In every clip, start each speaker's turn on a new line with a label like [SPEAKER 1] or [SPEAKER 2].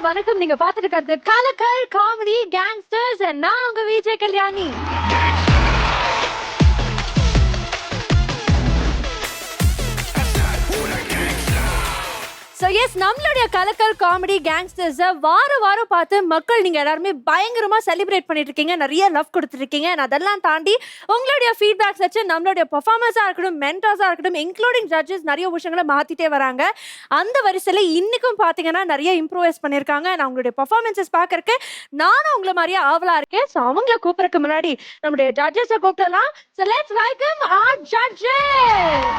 [SPEAKER 1] வணக்கம். நீங்க பார்த்துட்டு இருக்கிறது கலக்கல் காமெடி கேங்ஸ்டர்ஸ். நான் உங்க விஜய் கல்யாணி. ஸோ எஸ், நம்மளுடைய கலக்கல் காமெடி கேங்ஸ்டர்ஸை வாரம் பார்த்து மக்கள் நீங்கள் எல்லாருமே பயங்கரமாக செலிப்ரேட் பண்ணிட்டு இருக்கீங்க, நிறைய லவ் கொடுத்துருக்கீங்க. அதெல்லாம் தாண்டி உங்களுடைய ஃபீட்பேக்ஸ் வச்சு நம்மளுடைய பர்ஃபார்மன்ஸாக இருக்கட்டும், மென்டாஸாக இருக்கட்டும், இன்க்ளூடிங் ஜட்ஜஸ் நிறைய விஷயங்களை மாற்றிட்டே வராங்க. அந்த வரிசையில் இன்றைக்கும் பார்த்தீங்கன்னா நிறைய இம்ப்ரூவைஸ் பண்ணியிருக்காங்க. நான் உங்களுடைய பர்ஃபார்மன்ஸஸ் பார்க்கறக்கு நானும் உங்களை மாதிரியே ஆவலாக இருக்கேன். ஸோ அவங்கள கூப்பிட்றதுக்கு முன்னாடி நம்மளுடைய ஜட்ஜஸை கூப்பிடலாம். So let's welcome our judges.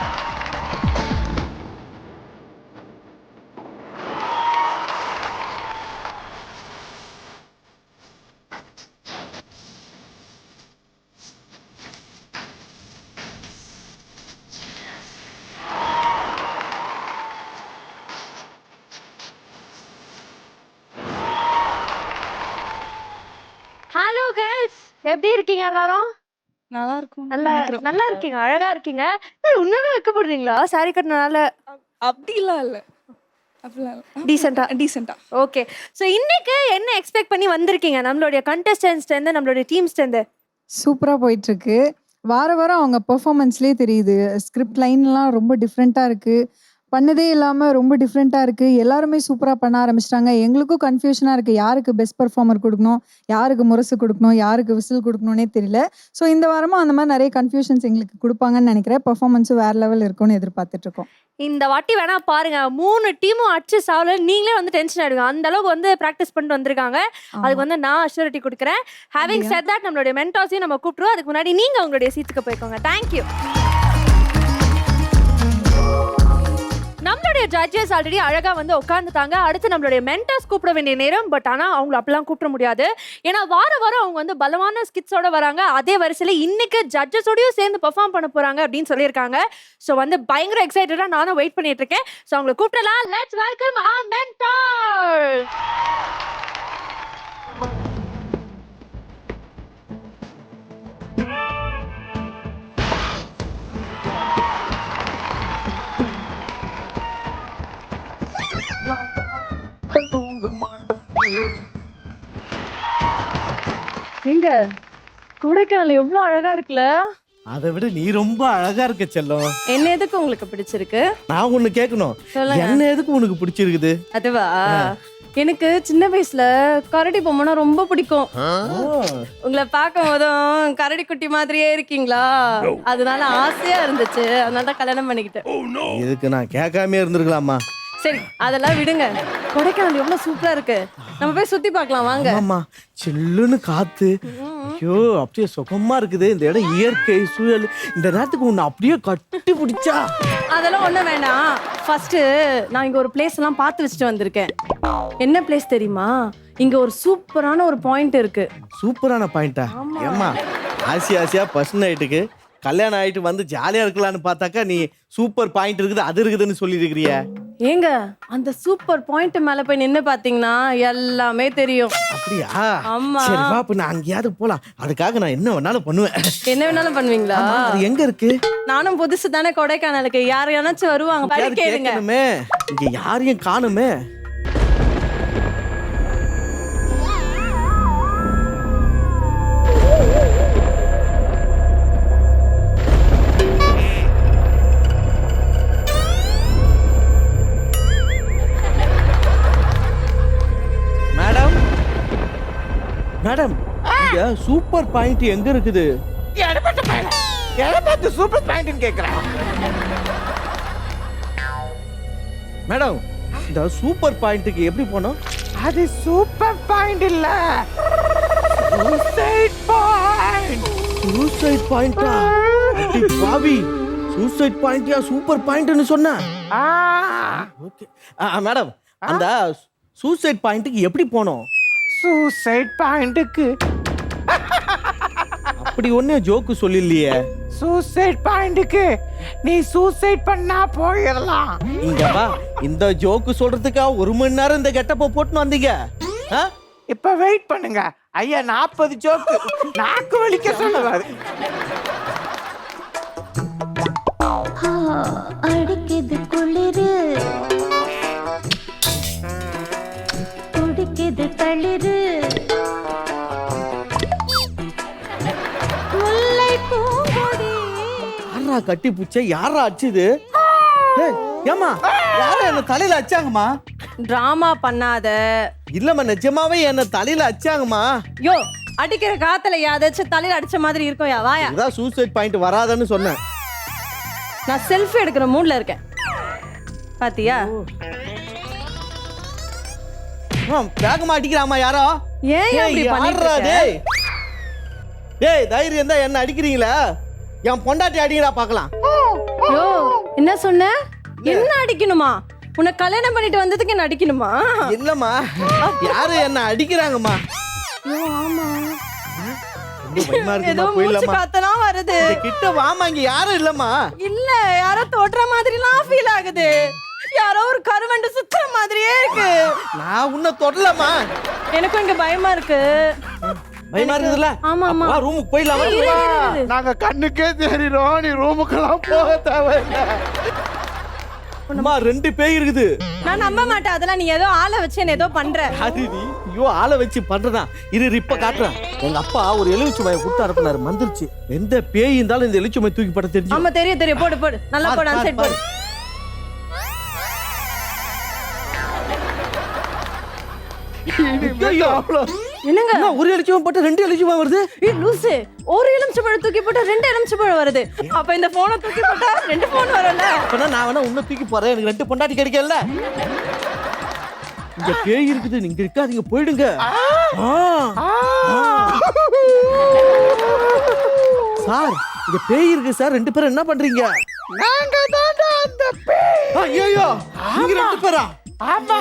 [SPEAKER 1] Hello girls, எப்படி இருக்கீங்க எல்லாரும்?
[SPEAKER 2] நல்லா இருக்கும்.
[SPEAKER 1] நல்லா இருக்கீங்க, அழகா இருக்கீங்க. உண்மையாவே வைக்கப்படுறீங்களா சாரி கட்டினால?
[SPEAKER 2] அப்படிலாம் இல்ல, டீசெண்டா.
[SPEAKER 1] ஓகே, ஸோ இன்னைக்கு என்ன எக்ஸ்பெக்ட் பண்ணி வந்திருக்கீங்க நம்மளுடைய கண்டெஸ்டன்ஸ்லேருந்து, நம்மளுடைய டீம்ஸ்லேருந்து?
[SPEAKER 3] சூப்பராக போயிட்டுருக்கு. வாரம் அவங்க பெர்ஃபார்மன்ஸ்லேயே தெரியுது. ஸ்கிரிப்ட் லைன்லாம் ரொம்ப டிஃப்ரெண்ட்டாக இருக்குது. பண்ணதே இல்லாமல் ரொம்ப டிஃப்ரெண்ட்டாக இருக்குது. எல்லாருமே சூப்பராக பண்ண ஆரம்பிச்சிட்டாங்க. எங்களுக்கும் கன்ஃபியூஷனாக இருக்குது, யாருக்கு பெஸ்ட் பெர்ஃபார்மர் கொடுக்கணும், யாருக்கு முரசு கொடுக்கணும், யாருக்கு விசில் கொடுக்கணுன்னே தெரியல. ஸோ இந்த வாரமும் அந்த மாதிரி நிறைய கன்ஃபியூஷன்ஸ் எங்களுக்கு கொடுப்பாங்கன்னு நினைக்கிறேன். பெர்ஃபார்மன்ஸும் வேறு லெவல் இருக்கும்னு எதிர்பார்த்துட்ருக்கோம்.
[SPEAKER 1] இந்த வாட்டி வேணா பாருங்க, 3 டீமும் அடிச்சு சாவல, நீங்களே வந்து டென்ஷன் ஆயிடுங்க. அந்த அளவுக்கு வந்து ப்ராக்டிஸ் பண்ணிட்டு வந்திருக்காங்க. அதுக்கு வந்து நான் அஷ்யூரிட்டி கொடுக்குறேன். ஹேவிங் செட் தட், நம்மளுடைய மென்டாஸையும் நம்ம கூப்பிட்டுருவோம். அதுக்கு முன்னாடி நீங்க உங்களுடைய சீட்டுக்கு போய்க்கோங்க. தேங்க்யூ. நம்மளுடைய ஜட்ஜஸ் ஆல்ரெடி அழகா வந்து உட்காந்துட்டாங்க. அடுத்து நம்மளுடைய மென்டர்ஸ் கூப்பிட வேண்டிய நேரம். பட் ஆனால் அவங்கள அப்பெல்லாம் கூப்பிட முடியாது. ஏன்னா வாரம் அவங்க வந்து பலமான ஸ்கிட்ஸோட வராங்க. அதே வரிசையில் இன்னைக்கு ஜட்ஜஸோடையும் சேர்ந்து பெர்ஃபார்ம் பண்ண போறாங்க அப்படின்னு சொல்லியிருக்காங்க. ஸோ வந்து பயங்கர எக்ஸைட்டடா நானும் வெயிட் பண்ணிட்டு இருக்கேன். ஸோ அவங்களை கூப்பிடலாம். Let's welcome our mentor. எங்க கொடைக்கானல் எவ்வளவு அழகா இருக்குல்ல?
[SPEAKER 4] அதை விட நீ ரொம்ப அழகா இருக்க செல்லம்.
[SPEAKER 1] என்ன எதுக்கு உங்களுக்கு பிடிச்சிருக்கு?
[SPEAKER 4] நான் ஒண்ணு கேட்கணும், என்ன எதுக்கு உனக்கு பிடிச்சிருக்குது?
[SPEAKER 1] அதுவா, எனக்கு சின்ன வயசுல கரடி பொம்மைனா ரொம்ப பிடிக்கும். உங்களை பார்க்கும் போதும் கரடி குட்டி மாதிரியே இருக்கீங்களா, அதனால ஆசையா இருந்துச்சு. அதனால தான் கல்யாணம் பண்ணிக்கிட்டேன்.
[SPEAKER 4] இதுக்கு நான் கேட்காம இருந்திருக்கலாமா?
[SPEAKER 1] சரி, அதெல்லாம் விடுங்க. கொடைக்கானல் எவ்வளவு சூப்பரா இருக்கு, நம்ம போய் சுத்தி பார்க்கலாம் வாங்க.
[SPEAKER 4] ஆமா, சில்லுன்னு காத்து, ஐயோ அப்படியே சுகமா இருக்குது. இந்த இடம் இயற்கை சூழல், இந்த நேரத்துக்கு உன்னை அப்படியே கட்டி பிடிச்சா.
[SPEAKER 1] அதெல்லாம் ஒண்ணும் வேண்டாம். ஃபர்ஸ்ட் நான் இங்க ஒரு பிளேஸ் எல்லாம் பார்த்து வச்சுட்டு வந்திருக்கேன். என்ன பிளேஸ் தெரியுமா? இங்க ஒரு சூப்பரான ஒரு பாயிண்ட் இருக்கு.
[SPEAKER 4] சூப்பரான பாயிண்டா? ஏம்மா ஆசையா பர்சன் நைட்டுக்கு கல்யாணம் ஆயிட்டு வந்து ஜாலியா இருக்கலாம்னு பார்த்தாக்கா நீ சூப்பர் பாயிண்ட் இருக்குது அது இருக்குதுன்னு சொல்லி இருக்கிறிய.
[SPEAKER 1] ஏங்க, அந்த சூப்பர் பாயிண்ட் மேல போய் நின்னு பாத்தீங்கன்னா எல்லாமே தெரியும்.
[SPEAKER 4] அப்படியா?
[SPEAKER 1] ஆமா.
[SPEAKER 4] சரி வா, அப்ப நான் அங்கேயாவது போலாம். அதுக்காக நான் என்ன வேணாலும் பண்ணுவேன்.
[SPEAKER 1] என்ன வேணாலும் பண்ணுவீங்களா?
[SPEAKER 4] அது எங்க இருக்கு?
[SPEAKER 1] நானும் புதுசு தானே கொடைக்கானலுக்கு, யாரையாச்சும் வருவாங்க படிக்கணுமே.
[SPEAKER 4] இங்க யாரையும் காணுமே. மேடம், இங்க சூப்பர் பாயிண்ட் எங்க இருக்குது?
[SPEAKER 5] சூப்பர் பாயிண்ட் கேக்குறேன்
[SPEAKER 4] மேடம். இந்த சூப்பர் பாயிண்ட்க்கு எப்படி போனோம்?
[SPEAKER 5] அது சூப்பர் பாயிண்ட் இல்ல, சூசைட் பாயிண்ட்.
[SPEAKER 4] சூசைட் பாயிண்டா? அடி பாவி, சூசைட் பாயிண்ட்யா சூப்பர் பாயிண்ட்னு சொன்னா? ஓகே மேடம், அந்த சூசைட் பாயிண்ட்க்கு எப்படி போனோம்?
[SPEAKER 5] சூசைட் பாயிண்ட்க்கு
[SPEAKER 4] அப்படி ஒண்ணே ஜோக்கு சொல்லில்லையே.
[SPEAKER 5] சூசைட் பாயிண்ட்க்கு நீ சூசைட் பண்ணா போயிடலாம்.
[SPEAKER 4] இங்க வா, இந்த ஜோக்கு சொல்றதுக்கா 1 மணி நேரம் இந்த கெட்டப்ப போட்டுன்னு வந்தீங்க?
[SPEAKER 5] இப்ப வெயிட் பண்ணுங்க ஐயா, 40 ஜோக்கு நாக்கு வலிக்க சொல்லுவாரு.
[SPEAKER 6] அடிக்குது குளிரு
[SPEAKER 4] யாரா கட்டி பூச்ச யாரா அடிச்சுது? ஏய், ஏம்மா யாரா என்ன தலையில அடிச்சாங்கம்மா?
[SPEAKER 1] டிராமா பண்ணாத.
[SPEAKER 4] இல்லம்மா நிஜமாவே என்ன தலையில அடிச்சாங்கம்மா.
[SPEAKER 1] யோ, அடிக்கிற காத்துல யாதாச்சும் தலையில அடிச்ச மாதிரி இருக்கும். வாயா.
[SPEAKER 4] இதான் சூசைட் பாயிண்ட் வராதன்னு சொன்னேன்.
[SPEAKER 1] நான் செல்ஃபி எடுக்கிற மூட்ல இருக்கேன். பாத்தியா?
[SPEAKER 4] வேகமா அடிக்கிறாமா யாரோ?
[SPEAKER 1] ஏன் இப்படி பண்ணிட்டு
[SPEAKER 4] யாரா
[SPEAKER 1] இருக்க?
[SPEAKER 4] டேய்? டேய் தைரியம் தான் என்ன அடிக்கிறீங்களா? என் பொண்டாட்டி அடிக்கிறா பார்க்கலாம்.
[SPEAKER 1] யோ, என்ன சொன்ன? என்ன அடிக்கணுமா? உன்னை கல்யாணம் பண்ணிட்டு வந்ததுக்கு என்ன அடிக்கணுமா?
[SPEAKER 4] இல்லம்மா யாரு என்ன அடிக்கிறாங்கம்மா?
[SPEAKER 1] யோ, ஆமா.
[SPEAKER 4] ரொம்ப பயமா
[SPEAKER 1] ஏதோ
[SPEAKER 4] இருக்குமா?
[SPEAKER 1] மூச்சு
[SPEAKER 4] போயிடலாமா?
[SPEAKER 1] காத்தெல்லாம் வருது.
[SPEAKER 4] இந்த கிட்ட வாமா, இங்க யாரும் இல்லம்மா.
[SPEAKER 1] இல்ல, யாரோ தொடுற மாதிரிலாம் ஃபீல் ஆகுது. யாரோ ஒரு கருவண்டு சுத்துற மாதிரியே இருக்கு.
[SPEAKER 4] நான் உன்னை தொடலம்மா.
[SPEAKER 1] எனக்கும் இங்க பயமா இருக்கு.
[SPEAKER 4] பயமா இருக்குதுல்ல?
[SPEAKER 1] ஆமா, ஆமா.
[SPEAKER 4] வா ரூமுக்கு போயிடலாம்.
[SPEAKER 1] இரு, இரு, இரு.
[SPEAKER 5] நாங்க கண்ணுக்கே தெரியும், நீ ரூமுக்கெல்லாம் போக தேவையில்லை.
[SPEAKER 4] அம்மா 2 பேய் இருக்குது.
[SPEAKER 1] நான் நம்ப மாட்டேன். அதெல்லாம் நீ ஏதோ ஆளை வச்சு என்ன ஏதோ பண்ற.
[SPEAKER 4] அது நீ ஐயோ ஆளை வச்சு பண்றதா? இரு இப்ப காட்டுறேன். எங்க அப்பா ஒரு எலுமிச்சமையை கொடுத்து அனுப்புனாரு, மந்திருச்சு. எந்த பேய் இருந்தாலும் இந்த எலுமிச்சமை தூக்கி போட தெரிஞ்சு.
[SPEAKER 1] ஆமா, தெரியும் தெரியும். போடு போடு, நல்லா போடு, அந்த சைடு போடு. என்னங்க
[SPEAKER 4] என்ன ஒரு எலுமிச்சமை போட்டு 2 எலுமிச்சமை வருது?
[SPEAKER 1] ஏய் லூசு, ஒரு எலுமிச்சம்பழம் தூக்கி போட்டா 2 எலுமிச்சம்பழம் வருது. அப்ப இந்த போனை தூக்கி போட்டா 2 போன் வரும்ல.
[SPEAKER 4] அப்பனா நான் வேணா உன்னை தூக்கி போறேன், எனக்கு 2 பொண்டாட்டி கிடைக்கல. இங்க பேய் இருக்குது, நீங்க இருக்காதீங்க, போயிடுங்க. சார் இங்க பேய் இருக்கு சார், 2 பேரும் என்ன பண்றீங்க?
[SPEAKER 5] நாங்க தாண்டா அந்த பேய்.
[SPEAKER 4] ஐயோ நீங்க 2 பேரா?
[SPEAKER 5] ஆமா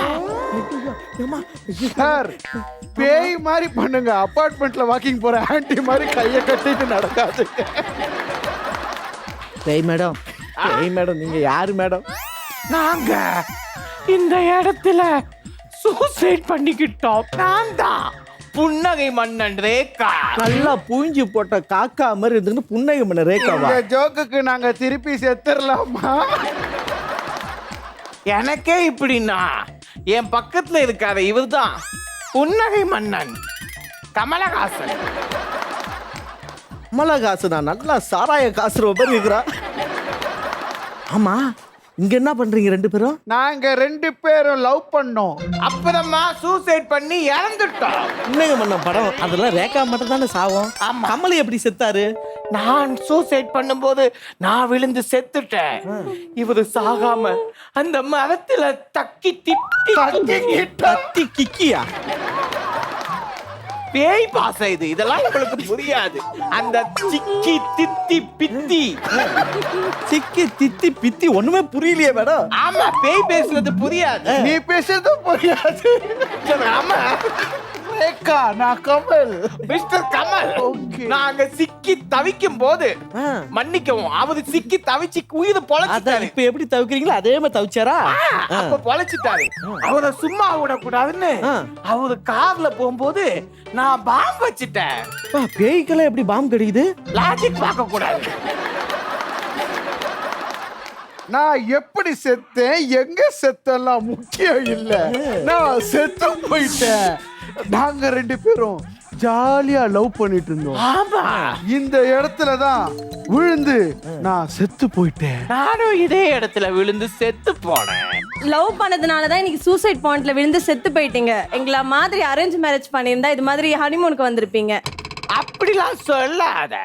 [SPEAKER 5] சார், பேய் மாதிரி பண்ணுங்க. அபார்ட்மெண்ட்ல வாக்கிங் போற ஆன்ட்டி மாதிரி கையை கட்டிட்டு நடக்காதுங்க.
[SPEAKER 4] பேய் மேடம், பேய் மேடம், நீங்க யாரு மேடம்?
[SPEAKER 5] நாங்க இந்த இடத்துல சூசைட் பண்ணிக்கிட்டோம். நான் தான் புன்னகை மன்னன் ரேகா.
[SPEAKER 4] நல்லா பூஞ்சி போட்ட காக்கா மாதிரி இருந்து புன்னகை பண்ண ரேகாவா?
[SPEAKER 5] இந்த ஜோக்குக்கு நாங்க திருப்பி செத்துறலாமா? எனக்கே இப்படின்னா என் பக்கத்துல இருக்காத இவர்தான் புன்னகை மன்னன் கமலஹாசன்.
[SPEAKER 4] கமலஹாசன் நான் நல்லா சாராய காசுற மாதிரி இருக்கிறா. ஆமா இங்க என்ன பண்றீங்க 2 பேரும்?
[SPEAKER 5] நாங்க 2 பேரும் லவ் பண்ணோம், அப்புறமா சூசைட் பண்ணி இறந்துட்டோம்.
[SPEAKER 4] புன்னகை மன்ன படம் அதெல்லாம் ரேகா மட்டும் தானே சாவும்.
[SPEAKER 5] ஆமா.
[SPEAKER 4] கமலி எப்படி செத்தாரு?
[SPEAKER 5] நான் சூசைட் பண்ணும்போது நான் விழுந்து செத்துட்டேன். இவரு சாகாம அந்த மரத்துல தக்கி
[SPEAKER 4] தத்தி கிக்கியா?
[SPEAKER 5] பேய் பாசம் இது, இதெல்லாம் உங்களுக்கு புரியாது. அந்த சிக்கி தித்தி பித்தி.
[SPEAKER 4] சிக்கி தித்தி பித்தி ஒண்ணுமே புரியலையே மேடம்.
[SPEAKER 5] ஆமா, பேய் பேசுறது புரியாது, நீ பேசுறது புரியாது. ஆமா ரேகா, நான் கமல், மிஸ்டர் கமல். நாங்க சிக்கி தவிக்கும் போது மன்னிக்கவும், அவரு சிக்கி தவிச்சு உயிர் பொழைச்சிட்டாரு.
[SPEAKER 4] இப்ப எப்படி தவிக்கிறீங்களோ அதே மாதிரி தவிச்சாரா?
[SPEAKER 5] அப்ப பொழைச்சிட்டாரு. அவரை சும்மா விடக்கூடாதுன்னு அவரு கார்ல போகும்போது நான் பாம்பு வச்சுட்டேன்.
[SPEAKER 4] பேய்க்கெல்லாம் எப்படி பாம்பு கிடைக்குது?
[SPEAKER 5] லாஜிக் பார்க்க கூடாது. நான் எப்படி செத்தேன், எங்க செத்தெல்லாம் முக்கியம் இல்ல, நான் செத்து போயிட்டேன். நாங்க 2 பேரும் ஜாலியா லவ் பண்ணிட்டு இருந்தோம். ஆமா, இந்த இடத்துல தான் விழுந்து நான் செத்து போயிட்டேன். நானும் இதே இடத்துல விழுந்து செத்து போனேன்.
[SPEAKER 1] லவ் பண்ணதுனால தான் இன்னைக்கு சூசைட் பாயிண்ட்ல விழுந்து செத்து போயிட்டீங்க. எங்கள மாதிரி அரேஞ்ச் மேரேஜ் பண்ணியிருந்தா இது மாதிரி ஹனிமூனுக்கு வந்திருப்பீங்க.
[SPEAKER 5] அப்படிலாம் சொல்லாத.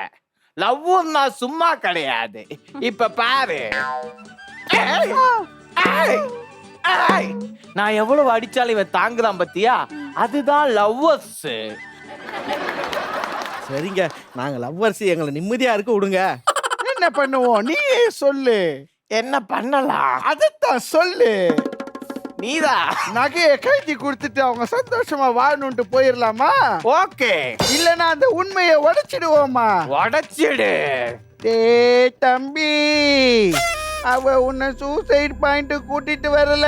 [SPEAKER 5] லவ் நான் சும்மா கிடையாது. இப்ப பாரு, ஏய், ஏய், ஏய். நான் எவ்வளவு அடிச்சாலும் இவன் தாங்குறான் பத்தியா? அதுதான் லவ்வர்ஸ்.
[SPEAKER 4] சரிங்க, நாங்க லவ்வர்ஸ், எங்களை நிம்மதியா இருக்க விடுங்க.
[SPEAKER 5] என்ன பண்ணுவோம் நீ சொல்லு. என்ன பண்ணலாம் அதான் சொல்லு. நீதா நகையை கைட்டி கொடுத்துட்டு அவங்க சந்தோஷமா வாழணும்ட்டு போயிடலாமா? ஓகே, இல்லனா அந்த உண்மையை உடைச்சிடுவோமா? உடைச்சிடு. டேய் தம்பி, அவ உன்னை சூசைட் பாயிண்ட் கூட்டிட்டு வரல,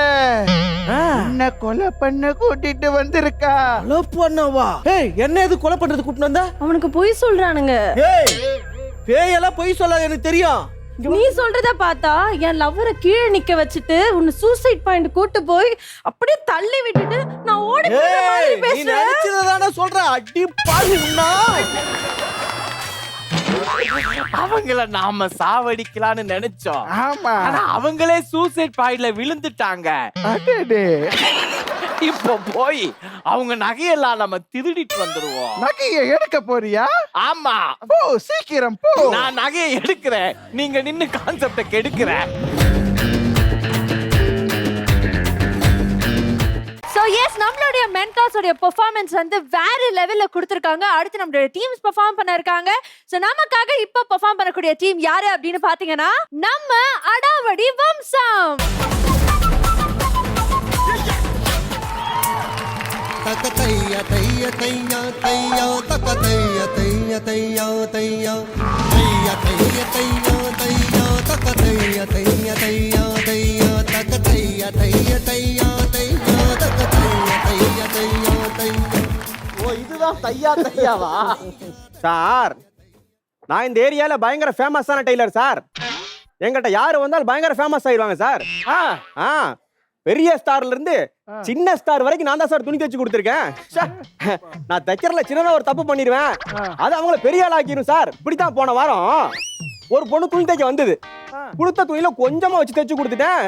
[SPEAKER 5] உன்னை கொலை பண்ண கூட்டிட்டு வந்திருக்கா.
[SPEAKER 4] கொலை பண்ணவா? ஏய் என்ன எது கொலை பண்றது கூப்பிட்டு வந்தா?
[SPEAKER 1] அவனுக்கு பொய் சொல்றானுங்க.
[SPEAKER 4] ஏய் பேயெல்லாம் பொய் சொல்லாத, எனக்கு தெரியும்.
[SPEAKER 1] நீ சொல்றத பார்த்தா என் லவ்வரை கீழே நிக்க வச்சுட்டு உன்னை சூசைட் பாயிண்ட் கூட்டு போய் அப்படியே தள்ளி விட்டுட்டு நான் ஓடி போற மாதிரி
[SPEAKER 4] நீ
[SPEAKER 1] பேசுறேன்.
[SPEAKER 4] நினைச்சதானே சொல்ற? அடி பாவி உன்னா.
[SPEAKER 6] அவங்கள நாம சாவடிக்கலாம்னு நினைச்சோம்.
[SPEAKER 5] ஆமா.
[SPEAKER 6] ஆனா அவங்களே சூசைட் பாயிண்ட்ல விழுந்துட்டாங்க.
[SPEAKER 5] அடடே.
[SPEAKER 6] இப்போ போய் அவங்க நகையெல்லாம் நம்ம திருடிட்டு வந்துருவோம்.
[SPEAKER 5] நகையை எடுக்க போறியா?
[SPEAKER 6] ஆமா.
[SPEAKER 5] போ சீக்கிரம் போ.
[SPEAKER 6] நான் நகையை எடுக்கிறேன், நீங்க நின்னு கான்செப்ட கெடுக்கிறேன்.
[SPEAKER 1] ஸோ எஸ் நம்மளுடைய மென்டாஸோடைய பெர்ஃபார்மன்ஸ் வந்து வேற லெவல்ல கொடுத்துருக்காங்க. அடுத்து நம்மளுடைய டீம்ஸ் பெர்ஃபார்ம் பண்ண இருக்காங்க. ஸோ நமக்காக இப்போ பெர்ஃபார்ம் பண்ணக்கூடிய டீம் யாரு அப்படின்னு பாத்தீங்கன்னா நம்ம அடாவடி வம்சம்.
[SPEAKER 7] தக்க தையா தையா தையா தையா தக்க தையா தையா தையா தையா தையா தையா தையா தையா தக்க தையா தையா தையா தையா தக்க தையா தையா தையா தையா தக்க தையா தையா தையா தையா.
[SPEAKER 8] ஓ இதுதான் தையா தையாவா? சார் நான் இந்த ஏரியால பயங்கர ஃபேமஸான டெய்லர் சார். என்கிட்ட யாரு வந்தாலும் பயங்கர ஃபேமஸ் ஆயிடுவாங்க சார். பெரிய ஸ்டார்ல இருந்து சின்ன ஸ்டார் வரைக்கும் நான் தான் சார் துணி தைச்சு கொடுத்துருக்கேன். நான் தைக்கிறதுல சின்னதா ஒரு தப்பு பண்ணிடுவேன், அது அவங்கள பெரிய ஆள் ஆக்கிடும் சார். இப்படித்தான் போன வாரம் ஒரு பொண்ணு துணி தைக்க வந்தது, கொடுத்த துணியில கொஞ்சமா வச்சு தைச்சு கொடுத்துட்டேன்.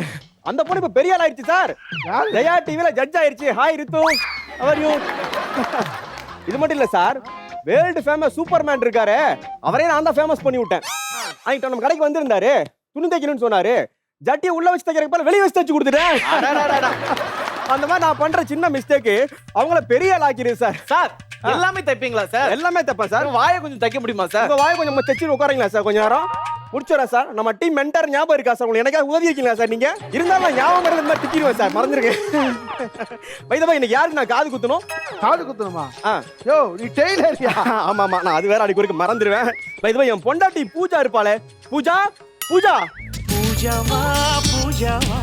[SPEAKER 8] அந்த பொண்ணு இப்ப பெரிய ஆள் ஆயிடுச்சு சார். ஜெயா டிவில ஜட்ஜ் ஆயிடுச்சு. Hi Ritu, how are you? இது மட்டும் இல்ல சார், வேர்ல்டு ஃபேமஸ் சூப்பர்மேன் இருக்காரு, அவரே நான் தான் ஃபேமஸ் பண்ணி விட்டேன். அன்னைக்கு நம்ம கடைக்கு வந்திருந்தாரு, துணி தைக்கணும்னு சொன்னாரு, ஜட்டியை உள்ள வச்சு தைக்கிறப்ப வெளியே வச்சு தைச்சு கொடுத்துட்டேன். அந்த மாதிரி நான் பண்ற சின்ன மிஸ்டேக்கு அவங்கள பெரிய ஆள் ஆக்கிடுது சார்.
[SPEAKER 6] சார் எல்லாமே தைப்பீங்களா சார்?
[SPEAKER 8] எல்லாமே தைப்பேன் சார்.
[SPEAKER 6] வாயை கொஞ்சம் தைக்க முடியுமா சார்?
[SPEAKER 8] உங்க வாயை கொஞ்சம் தைச்சு உட்காரீங்களா சார்? கொஞ்ச நேரம் முடிச்சுறேன் சார். நம்ம டீம் மென்டர் ஞாபகம் இருக்கா சார்? உங்களுக்கு எனக்காக உதவி இருக்கீங்களா சார்? நீங்க இருந்தாலும் ஞாபகம் இருந்த மாதிரி திட்டிடுவேன் சார், மறந்துருக்கேன். வைதவா இன்னைக்கு யாருக்கு நான் காது குத்தணும்?
[SPEAKER 5] காது குத்தணுமா? யோ நீ டெய்லரியா?
[SPEAKER 8] ஆமா ஆமா, நான் அது வேற அடிக்கு ஒருக்கு மறந்துடுவேன். வைதவா என் பொண்டாட்டி பூஜா இருப்பாளே, பூஜா பூஜா
[SPEAKER 9] பூஜாவா பூஜாவா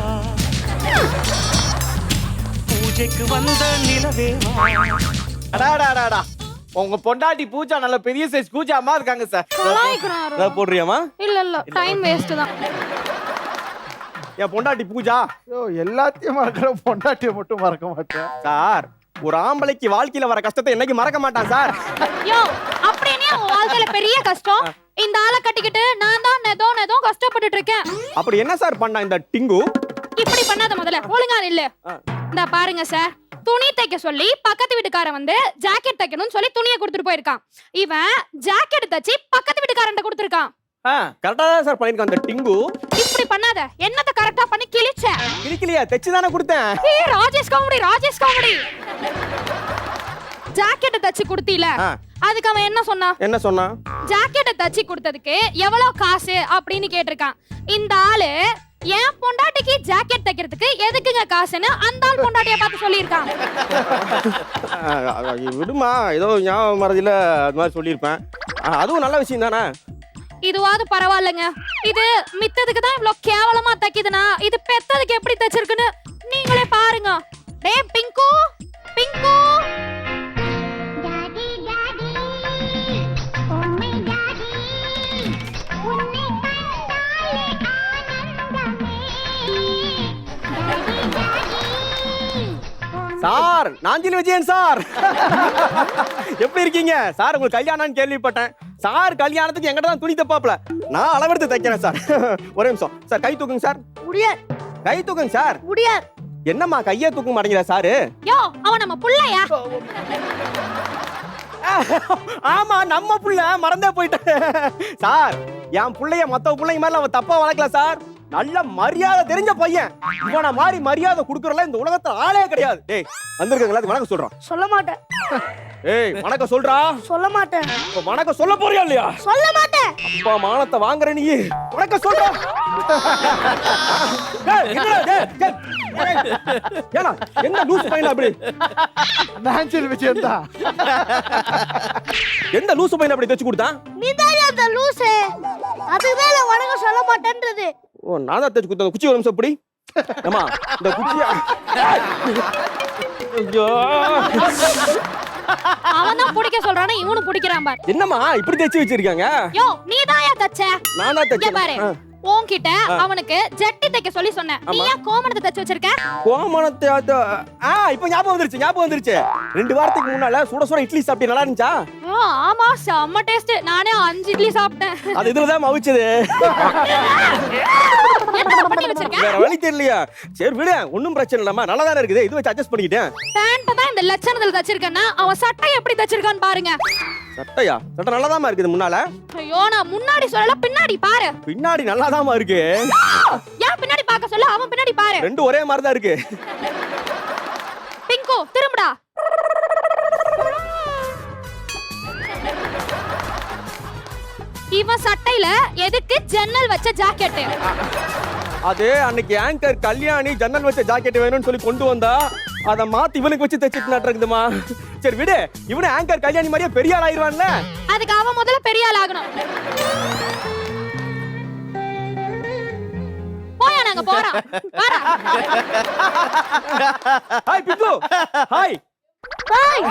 [SPEAKER 9] பூஜைக்கு வந்த நிலவேவா.
[SPEAKER 6] அடாடாடாடா, உங்க பொண்டாட்டி பூஜா நல்ல பெரிய சைஸ் பூஜா அம்மா இருக்காங்க சார்.
[SPEAKER 8] ஏதாவது போடுறியாமா?
[SPEAKER 1] இல்ல டைம் வேஸ்ட் தான்.
[SPEAKER 8] என் பொண்டாட்டி பூஜா.
[SPEAKER 5] யோ எல்லாத்தையும் மறக்கிற, பொண்டாட்டியை மட்டும் மறக்க மாட்டேன்
[SPEAKER 8] சார். ஒரு ஆம்பளைக்கு வாழ்க்கையில வர கஷ்டத்தை என்னைக்கு மறக்க மாட்டான் சார்.
[SPEAKER 1] யோ அப்படியே உங்க வாழ்க்கையில பெரிய கஷ்டம், இந்த ஆளை கட்டிக்கிட்டு நான் தான் ஏதோ கஷ்டப்பட்டுட்டு இருக்கேன்.
[SPEAKER 8] அப்படி என்ன சார் பண்ணா இந்த டிங்கு?
[SPEAKER 1] இப்படி பண்ணாத, முதல்ல ஒழுங்கா இல்ல. இந்த பாருங்க சார், துணி தைக்க சொல்லி பக்கத்து வீட்டுக்காரன் வந்து ஜாக்கெட் தைக்கணும்னு சொல்லி துணியை கொடுத்துட்டு போயிருக்கான். இவன் ஜாக்கெட் தச்சு பக்கத்து வீட்டுக்காரன் கொடுத்துருக்கான்.
[SPEAKER 8] கரெக்டா தான் சார் பண்ணிருக்கான் அந்த டிங்கு.
[SPEAKER 1] இப்படி பண்ணாத, என்னத்த கரெக்டா பண்ணி கிழிச்ச?
[SPEAKER 8] கிழிக்கலையா, தைச்சு தானே கொடுத்தேன்.
[SPEAKER 1] ராஜேஷ் காமெடி. ஜாக்கெட் தச்சு கொடுத்தீல, அதுக்கு அவன் என்ன சொன்னா? ஜாக்கெட் தச்சு கொடுத்ததுக்கு எவ்வளவு காசு அப்படின்னு கேட்டிருக்கான். இந்த ஆளு என் பொண்டாட்டிக்கு ஜாக்கெட் தைக்கிறதுக்கு எதுக்குங்க காசுன்னு அந்த ஆள் பொண்டாட்டிய பார்த்து சொல்லியிருக்கான்.
[SPEAKER 8] விடுமா, ஏதோ ஞாபகம் மறதியில அது மாதிரி சொல்லியிருப்பேன். அதுவும் நல்ல விஷயம் தானே.
[SPEAKER 1] இதுவாது பரவாயில்லைங்க, இது மித்ததுக்கு தான் இவ்வளவு கேவலமா தைக்குதுன்னா இது பெத்ததுக்கு எப்படி தைச்சிருக்குன்னு நீங்களே பாருங்க. டே பிங்கு பிங்கு,
[SPEAKER 8] சார் நாஞ்சில் விஜயன் சார், எப்படி இருக்கீங்க சார்? உங்களுக்கு கல்யாணம்னு கேள்விப்பட்டேன். சார் கல்யாணத்துக்கு எங்கிட்ட தான் துணி தப்பாப்ல, நான் அளவெடுத்து தைக்கிறேன் சார். ஒரே நிமிஷம் சார், கை தூக்குங்க சார்.
[SPEAKER 1] முடியாது.
[SPEAKER 8] கை தூக்குங்க சார்.
[SPEAKER 1] முடியாது.
[SPEAKER 8] என்னம்மா கையை தூக்க மாட்டேங்கிற சாரு?
[SPEAKER 1] யோ அவன் நம்ம புள்ளையா?
[SPEAKER 8] ஆமா நம்ம புள்ள, மறந்தே போயிட்டேன் சார். என் புள்ளைய மத்த புள்ளைங்க மாதிரி அவன் தப்பா வளர்க்கல சார். நல்ல மரியாதை தெரிஞ்ச பையன். இவனை மாதிரி மரியாதை கொடுக்கறல இந்த உலகத்துல ஆளே கிடையாது. டேய் வந்திருக்கீங்களா, வணக்கம் சொல்றான்.
[SPEAKER 1] சொல்ல மாட்டேன்.
[SPEAKER 8] ஏய் வணக்கம் சொல்றா.
[SPEAKER 1] சொல்ல மாட்டேன்.
[SPEAKER 8] இப்ப வணக்கம் சொல்ல போறியா இல்லையா?
[SPEAKER 1] சொல்ல மாட்டேன்.
[SPEAKER 8] அப்பா மானத்தை வாங்குற நீ, வணக்கம் சொல்றா. ஏனா என்ன லூஸ் பையன் அப்படி?
[SPEAKER 5] நாஞ்சில் விஜயன் தான்.
[SPEAKER 8] எந்த லூஸ் பையன் அப்படி தச்சு கொடுத்தான்?
[SPEAKER 1] நீதான் அந்த லூஸ், அதுதான் வணக்கம் சொல்ல மாட்டேன்றது.
[SPEAKER 8] ஓ நான் தான் தச்சு கொடுத்தேன். குச்சி ஒரு நிமிஷம் அப்படி. ஏமா இந்த குச்சியா? ஐயோ
[SPEAKER 1] அவன் தான் பிடிக்க சொல்றானே, இவனும் பிடிக்கிறான் பாரு.
[SPEAKER 8] என்னம்மா இப்படி தைச்சு வச்சிருக்காங்க?
[SPEAKER 1] யோ நீதான் தச்ச.
[SPEAKER 8] நான் தான்
[SPEAKER 1] இங்க பாரு,
[SPEAKER 8] தச்சேன்.
[SPEAKER 10] உன்கிட்ட அவனுக்கு ஜட்டி தைக்க சொல்லி சொன்னேன். நீ ஏன் கோமணத்தை தச்சு வச்சிருக்க?
[SPEAKER 8] கோமணத்தை இப்போ ஞாபகம் வந்துருச்சு 2 வாரத்துக்கு முன்னால சுட சுட இட்லி சாப்பிட்டு நல்லா இருந்துச்சா?
[SPEAKER 10] ஆமா, செம்ம டேஸ்ட். நானே 5 இட்லி சாப்பிட்டேன்.
[SPEAKER 8] அது இதுலதான் மவிச்சது.
[SPEAKER 10] என்ன பண்ணி வச்சிருக்க?
[SPEAKER 8] வேற வழி தெரியலையா? சரி விடு, ஒண்ணும் பிரச்சனை இல்லம்மா, நல்லா தானே இருக்குது. இது வச்சு அட்ஜஸ்ட் பண்ணிக்கிட்டேன்.
[SPEAKER 10] பேண்ட் தான் இந்த லட்சணத்துல தச்சிருக்கேன்னா அவன் சட்டை எப்படி தச்சிருக்கான்னு பாருங்க.
[SPEAKER 8] சட்டையா? சட்டை நல்லாதாம்மா இருக்குது முன்னால.
[SPEAKER 10] ஐயோ, நான் முன்னாடி சொல்லல, பின்னாடி பாரு.
[SPEAKER 8] பின்னாடி நல்லாதாம்மா இருக்கு.
[SPEAKER 10] ஏன் பின்னாடி பார்க்க சொல்ல, அவன் பின்னாடி பாரு.
[SPEAKER 8] ரெண்டும் ஒரே மாதிரி தான் இருக்கு.
[SPEAKER 10] பிங்கு திரும்புடா. இவன் சட்டையில எதுக்கு ஜன்னல் வச்ச ஜாக்கெட்?
[SPEAKER 8] அது அன்னைக்கு ஆங்கர் கல்யாணி ஜன்னல் வச்ச ஜாக்கெட் வேணும்னு சொல்லி கொண்டு வந்தா அத மாத்தி இவனுக்கு வச்சு தைச்சிட்டு நட்டுறதுமா. சரி விடு, இவனு ஆங்கர் கல்யாணி மாதிரியே பெரிய ஆள் ஆயிருவான்ல.
[SPEAKER 10] அதுக்கு அவன் முதல்ல பெரிய ஆள் ஆகணும். போயா, நாங்க போறோம். வாடா.
[SPEAKER 8] ஹாய் பிக்கு. ஹாய்.
[SPEAKER 10] ஹாய்.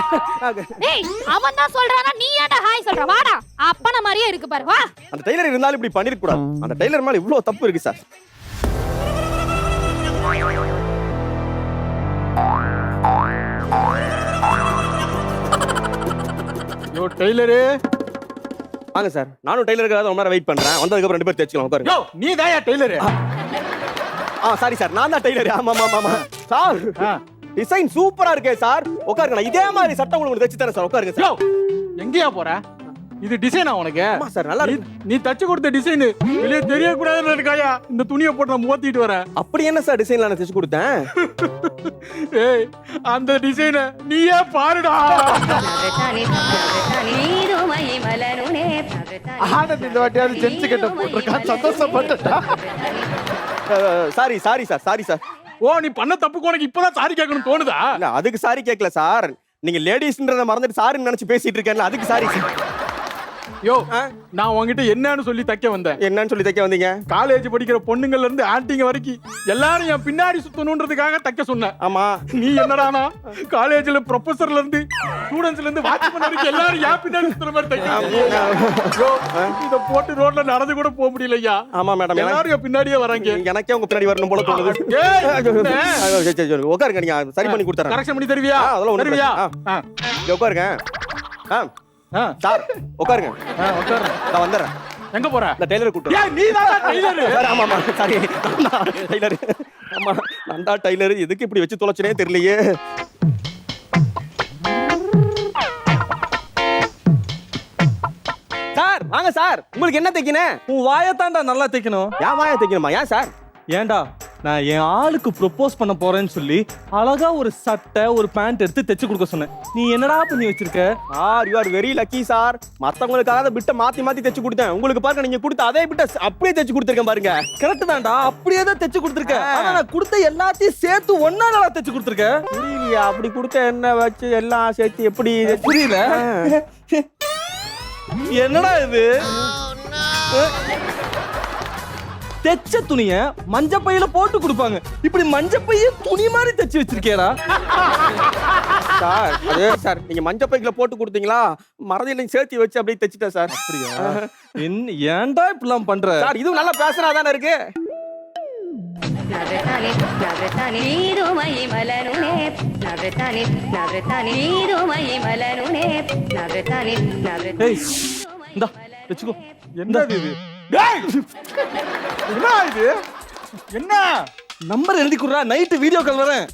[SPEAKER 10] ஏய், அவன் தான் சொல்றானா, நீ ஏன்டா ஹாய் சொல்ற? வாடா. அப்பன மாதிரியே இருக்கு பாரு, வா.
[SPEAKER 8] அந்த டெய்லர் இருந்தாலும் இப்படி பண்ணிருக்க கூடாது. அந்த டெய்லர் மேல இவ்வளவு தப்பு இருக்கு சார்.
[SPEAKER 5] யோ டெய்லரு,
[SPEAKER 8] வாங்க சார். நானும் டெய்லருக்காக ரொம்ப நேரம் வெயிட் பண்றேன். வந்ததுக்கு அப்புறம் 2 பேரும் தைச்சுக்கலாம். உட்காருங்க.
[SPEAKER 5] யோ நீ தாயா டெய்லரு?
[SPEAKER 8] சாரி சார், நான் தான் டெய்லர். ஆமா ஆமா ஆமா சார். டிசைன் சூப்பரா இருக்கே சார். உட்காருங்க, நான் இதே மாதிரி சட்டை உங்களுக்கு தைச்சு தரேன் சார். உட்காருங்க
[SPEAKER 5] யோ
[SPEAKER 8] சார்.
[SPEAKER 5] எங்கயா போற? இது டிசைனா உனக்கு?
[SPEAKER 8] ஆமா சார், நல்லா இருக்கு.
[SPEAKER 5] நீ தச்சு கொடுத்த டிசைன் வெளியே தெரியக்கூடாதுன்னு இருக்காயா? இந்த துணியை போட்டு நான் மோத்திட்டு வரேன்.
[SPEAKER 8] அப்படி என்ன சார் டிசைன்ல நான் தைச்சு கொடுத்தேன்?
[SPEAKER 5] ஏய், அந்த டிசைனை நீயே பாருடா. ஆனந்த் இந்த வாட்டியாவது ஜென்ஸ் கிட்ட போட்டிருக்கான், சந்தோஷப்பட்டுட்டா.
[SPEAKER 8] Sorry sorry sir, sorry sir.
[SPEAKER 5] ஓ, நீ பண்ண தப்புக்கு உனக்கு இப்பதான் சாரி கேட்கணும் தோணுதா?
[SPEAKER 8] இல்ல, அதுக்கு சாரி கேட்கல சார். நீங்க லேடிஸ்ன்றத மறந்துட்டு சாரின்னு நினைச்சு பேசிட்டு இருக்கேன்ல, அதுக்கு சாரி சார்.
[SPEAKER 5] யோ, நான் உன்கிட்ட என்னன்னு சொல்லி தைக்க வந்தேன்.
[SPEAKER 8] என்னன்னு சொல்லி தைக்க வந்தீங்க?
[SPEAKER 5] காலேஜ் படிக்கிற பொண்ணுங்கள்ல இருந்து ஆன்ட்டிங்க வரைக்கும் எல்லாரும் என் பின்னாடி சுத்தணும்ன்றதுக்காக தைக்க சொன்னேன்.
[SPEAKER 8] ஆமா.
[SPEAKER 5] நீ என்னடானா காலேஜ்ல ப்ரொஃபசர்ல இருந்து ஸ்டூடண்ட்ஸ்ல இருந்து வாட்ச்மேன் வரைக்கும் எல்லாரும் என் பின்னாடி சுத்துற மாதிரி தைக்க. இத போட்டு ரோட்ல நடந்து கூட போக முடியலையா?
[SPEAKER 8] ஆமா மேடம்,
[SPEAKER 5] எல்லாரும் என் பின்னாடியே வராங்க.
[SPEAKER 8] எனக்கே உங்க பின்னாடி வரணும் போல தோணுது. உட்காருங்க, நீங்க சரி பண்ணி கொடுத்துறேன்.
[SPEAKER 5] கரெக்ஷன் பண்ணி தருவியா?
[SPEAKER 8] அதெல்லாம் ஒண்ணு
[SPEAKER 5] தருவியா?
[SPEAKER 8] உட்காருங்க. சார் உட்காருங்க.
[SPEAKER 5] உட்காருங்க.
[SPEAKER 8] நான் வந்துடுறேன்.
[SPEAKER 5] எங்க போற?
[SPEAKER 8] இந்த டெய்லர் கூட்டு.
[SPEAKER 5] ஏய், நீ தான் டெய்லர்.
[SPEAKER 8] ஆமா ஆமா சாரி, டெய்லர். ஆமா, நான் தான் டெய்லர். எதுக்கு இப்படி வச்சு தொலைச்சனே தெரியலையே. சார் வாங்க சார், உங்களுக்கு என்ன தைக்கணும்?
[SPEAKER 6] உன் வாயத்தாண்டா நல்லா தைக்கணும்.
[SPEAKER 8] ஏன் வாயை தைக்கணுமா? ஏன் சார்?
[SPEAKER 6] ஏன்டா, நான் என் ஆளுக்கு ப்ரொபோஸ் பண்ண போறேன்னு சொல்லி அழகா ஒரு சட்டை ஒரு பேண்ட் எடுத்து தைச்சு கொடுக்க சொன்னேன். நீ என்னடா பண்ணி வச்சிருக்க?
[SPEAKER 8] Sir, you are very lucky sir. மத்தவங்களுக்காக பிட்ட மாத்தி மாத்தி தைச்சு கொடுத்தேன். உங்களுக்கு பாருங்க, நீங்க கொடுத்த அதே பிட்ட அப்படியே தைச்சு கொடுத்துருக்கேன் பாருங்க.
[SPEAKER 6] கரெக்ட் தான்டா, அப்படியே தான் தைச்சு கொடுத்துருக்க. ஆனா நான் கொடுத்த எல்லாத்தையும் சேர்த்து ஒண்ணா நல்லா தைச்சு கொடுத்துருக்க.
[SPEAKER 8] புரியலையா? அப்படி கொடுத்த என்ன வச்சு எல்லாம் சேர்த்து எப்படி?
[SPEAKER 6] புரியல. என்னடா இது? தைச்ச துணிய மஞ்ச பையில போட்டு கொடுப்பாங்க. இப்படி மஞ்ச பைய துணி மாதிரி தைச்சு வச்சிருக்கேடா.
[SPEAKER 8] சார் அதே சார், நீங்க மஞ்ச பைக்குல போட்டு கொடுத்தீங்களா, மறதியில சேர்த்து வச்சு அப்படியே தைச்சிட்டேன் சார்.
[SPEAKER 6] அப்படியா? என்ன ஏன்டா இப்படிலாம் பண்ற?
[SPEAKER 8] சார் இதுவும் நல்லா பேசினா தானே இருக்கு.
[SPEAKER 6] ஏய், இந்தா வெச்சுக்கோ.
[SPEAKER 5] என்னது இது? டேய், என்ன இது? என்ன
[SPEAKER 6] நம்பர் எழுதி குடுறா, நைட் வீடியோ கால் வரேன்.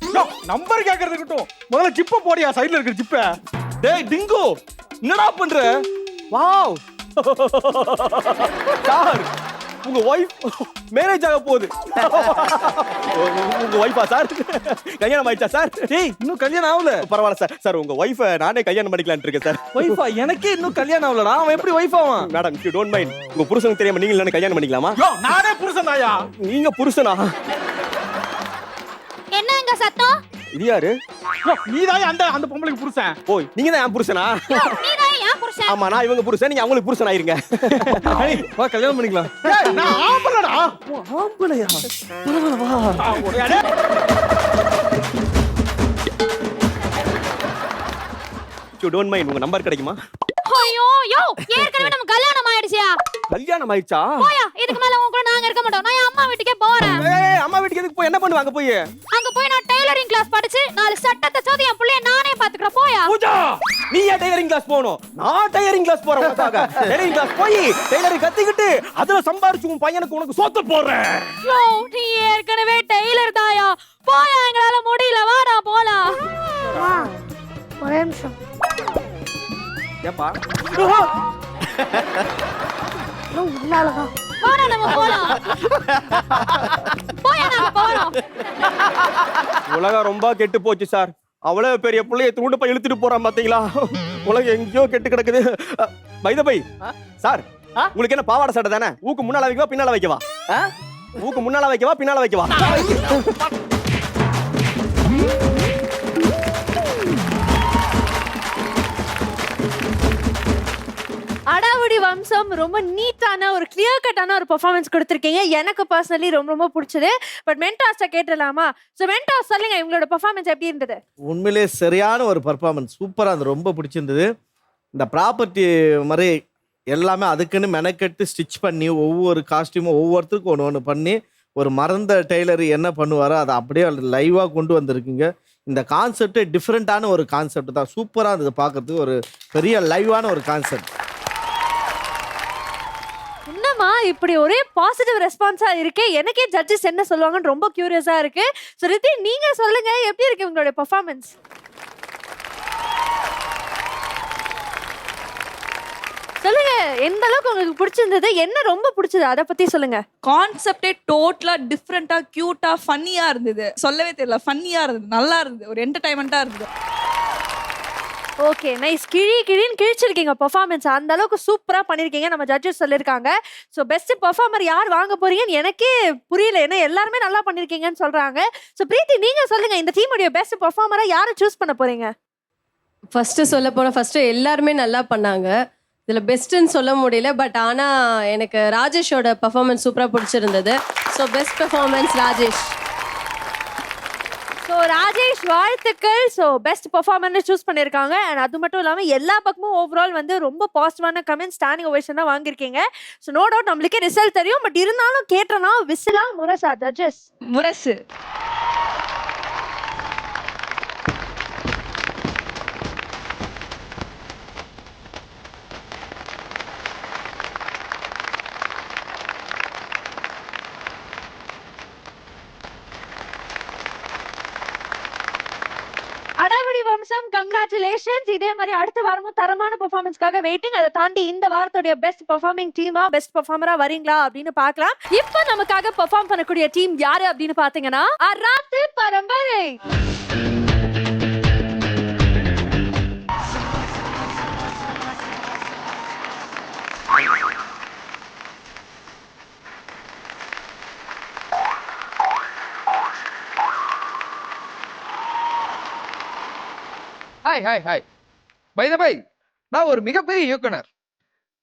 [SPEAKER 5] நம்பர் கேக்குறது கிட்டும். முதல்ல சிப்ப போடியா, சைடுல இருக்கிற சிப்ப.
[SPEAKER 6] டேய் டிங்கு, என்னடா பண்ற?
[SPEAKER 8] வாவ் சார், உங்க வைஃப் மேரேஜ் ஆக போகுது. உங்க வைஃபா சார்? கல்யாணம் ஆயிடுச்சா சார்?
[SPEAKER 6] டேய், இன்னும் கல்யாணம் ஆகல.
[SPEAKER 8] பரவாயில்ல சார். சார் உங்க வைஃப நானே கல்யாணம் பண்ணிக்கலாம்னு இருக்கேன் சார்.
[SPEAKER 6] வைஃபா? எனக்கே இன்னும் கல்யாணம் ஆகலடா. அவன் எப்படி வைஃப் ஆவான்?
[SPEAKER 8] மேடம், யூ டோன்ட் மைண்ட், உங்க புருஷனுக்கு தெரியாம நீங்க இல்லன்னு கல்யாணம் பண்ணிக்கலாமா?
[SPEAKER 5] யோ, நானே புருஷன் தாயா.
[SPEAKER 8] நீங்க புருஷனா?
[SPEAKER 10] என்னங்க சத்தம்?
[SPEAKER 8] இது யாரு?
[SPEAKER 5] யோ, நீ தான் அந்த பொம்பளைக்கு புருஷன்.
[SPEAKER 8] ஓய், நீங்க தான் என் புருஷனா?
[SPEAKER 10] நீ தான் ஏன் புருஷன்?
[SPEAKER 8] ஆமா, நான் இவங்க புருஷன், நீங்க அவங்களுக்கு புருஷன் ஆயிருங்க.
[SPEAKER 6] ஏய், வா கல்யாணம் பண்ணிக்கலாம்.
[SPEAKER 5] ஏய், நான் ஆம்பளடா.
[SPEAKER 6] ஆம்பளையா? பரவாயில்ல வா.
[SPEAKER 8] யூ டோன்ட் மைண்ட், உங்க நம்பர் கிடைக்குமா?
[SPEAKER 10] ஐயோ யோ, ஏற்கனவே நம்ம கல்யாணம் ஆயிடுச்சியா?
[SPEAKER 8] கல்யாணம் ஆயிடுச்சா?
[SPEAKER 10] போயா, இதுக்கு மேல உன் கூட நான் நாங்க இருக்க மாட்டோம். நான் என் அம்மா வீட்டுக்கே போறேன்.
[SPEAKER 8] ஏய் அம்மா வீட்டுக்கு எதுக்கு போய் என்ன பண்ணுவாங்க போய்?
[SPEAKER 10] அங்க போய் நான் டெய்லரிங் கிளாஸ் படிச்சு 4 சட்டை தச்சோது என் புள்ளைய நானே பாத்துக்கறேன். போயா
[SPEAKER 8] பூஜா நீ ஏன் டெய்லரிங் கிளாஸ் போகணும்? நான் டெய்லரிங் கிளாஸ் போறேன் உனக்காக. டெய்லரிங் கிளாஸ் போய் டெய்லரிங் கத்துக்கிட்டு அதுல சம்பாரிச்சு உன் பையனுக்கு உனக்கு சோத்து போடுறேன்.
[SPEAKER 10] யோ நீ ஏற்கனவே டெய்லர் தாயா. போயா எங்களால முடியல. வாடா போலாம்.
[SPEAKER 1] ஒரே நிமிஷம்.
[SPEAKER 8] ஏப்பா
[SPEAKER 1] உன்னாலதான்.
[SPEAKER 10] வாடா நம்ம போலாம். போயா நாங்க போறோம்.
[SPEAKER 8] உலகம் ரொம்ப கெட்டு போச்சு சார். அவ்வளவு பெரிய புள்ளைய தூண்டு போய் இழுத்துட்டு போறான் பாத்தீங்களா? உலகம் எங்கேயோ கெட்டு கிடக்குது. பை சார் உங்களுக்கு என்ன பாவாடை சட்டை தானே? ஊக்கு முன்னால வைக்கவா பின்னால வைக்கவா? ஊக்கு முன்னால வைக்கவா பின்னால வைக்கவா?
[SPEAKER 1] அடாவடி வம்சம் ரொம்ப நீட்டான ஒரு கிளியர் கட்டான ஒரு பெர்ஃபார்மன்ஸ் கொடுத்துருக்கீங்க. எனக்கு பர்சனலி ரொம்ப ரொம்ப பிடிச்சது. பட் மென்டாஸை கேட்டலாமா? ஸோ மென்டாஸ் சொல்லுங்க, இவங்களோட பெர்ஃபார்மன்ஸ் எப்படி இருந்தது?
[SPEAKER 4] உண்மையிலே சரியான ஒரு பர்ஃபார்மன்ஸ், சூப்பராக இருந்தது, ரொம்ப பிடிச்சிருந்தது. இந்த ப்ராப்பர்ட்டி மாதிரி எல்லாமே அதுக்குன்னு மெனக்கெட்டு ஸ்டிச் பண்ணி ஒவ்வொரு காஸ்டியூமும் ஒவ்வொருத்தருக்கும் ஒன்று ஒன்று பண்ணி ஒரு மறந்த டெய்லர் என்ன பண்ணுவாரோ அதை அப்படியே லைவாக கொண்டு வந்திருக்கீங்க. இந்த கான்செப்டே டிஃப்ரெண்ட்டான ஒரு கான்செப்ட் தான், சூப்பராக இருந்தது பார்க்கறதுக்கு. ஒரு பெரிய லைவான ஒரு கான்செப்ட்.
[SPEAKER 1] என்னம்மா இப்படி ஒரே பாசிட்டிவ் ரெஸ்பான்ஸா இருக்கு? எனக்கே ஜட்ஜஸ் என்ன சொல்லுவாங்கன்னு ரொம்ப கியூரியஸா இருக்கு. ஸோ ரித்தி நீங்க சொல்லுங்க, எப்படி இருக்கு உங்களுடைய பெர்ஃபார்மன்ஸ்? சொல்லுங்க, எந்த அளவுக்கு உங்களுக்கு பிடிச்சிருந்தது, என்ன ரொம்ப பிடிச்சது, அதை பத்தி சொல்லுங்க.
[SPEAKER 2] கான்செப்டே டோட்டலா டிஃப்ரெண்டா கியூட்டா ஃபன்னியா இருந்தது. சொல்லவே தெரியல, ஃபன்னியா இருந்தது, நல்லா இருந்தது, ஒரு என்டர்டைன்மெண்டா இருந்தது.
[SPEAKER 1] Okay nice. கிழின்னு கிழிச்சிருக்கீங்க பெர்ஃபார்மன்ஸ், அந்த அளவுக்கு சூப்பரா பண்ணிருக்கீங்க. நம்ம ஜட்ஜஸ் சொல்லியிருக்காங்க. ஸோ பெஸ்ட் பெர்ஃபார்மர் யார் வாங்க போறீங்கன்னு எனக்கே புரியல, ஏன்னா எல்லாருமே நல்லா பண்ணிருக்கீங்கன்னு சொல்றாங்க. ஸோ பிரீத்தி நீங்க சொல்லுங்க, இந்த டீமுடைய பெஸ்ட் பெர்ஃபார்மரா யாரை சூஸ் பண்ண போறீங்க?
[SPEAKER 11] ஃபர்ஸ்ட் எல்லாருமே நல்லா பண்ணாங்க. இதில் பெஸ்ட்டுன்னு சொல்ல முடியல, பட் ஆனால் எனக்கு ராஜேஷோட பர்ஃபார்மன்ஸ் சூப்பராக பிடிச்சிருந்தது. So best performance Rajesh.
[SPEAKER 1] So Rajesh வாழ்த்துக்கள். ஸோ பெஸ்ட் பெர்ஃபார்மர்னு சூஸ் பண்ணியிருக்காங்க. அண்ட் அது மட்டும் இல்லாமல் எல்லா பக்கமும் ஓவரால் வந்து ரொம்ப பாசிட்டிவான கமெண்ட், ஸ்டாண்டிங் ஓவேஷன் தான் வாங்கியிருக்கீங்க. ஸோ நோ டவுட் நம்மளுக்கே ரிசல்ட் தெரியும். பட் இருந்தாலும் கேட்டனா விசிலா முரசா ஜட்ஜஸ்?
[SPEAKER 2] முரசு.
[SPEAKER 1] அடாவடி வம்சம் கங்க்ராச்சுலேஷன்ஸ். இதே மாதிரி அடுத்த வாரமும் தரமான பெர்ஃபார்மன்ஸ்க்காக வெயிட்டிங். அதை தாண்டி இந்த வாரத்துடைய பெஸ்ட் பெர்ஃபார்மிங் டீமா, பெஸ்ட் பெர்ஃபார்மரா வரீங்களா அப்படின்னு பார்க்கலாம். இப்போ நமக்காக பெர்ஃபார்ம் பண்ணக்கூடிய டீம் யாரு அப்படின்னு பாத்தீங்கன்னா அராத்து பரம்பரை.
[SPEAKER 12] ஹாய் பை த பை, நான் ஒரு மிகப்பெரிய இயக்குனர்.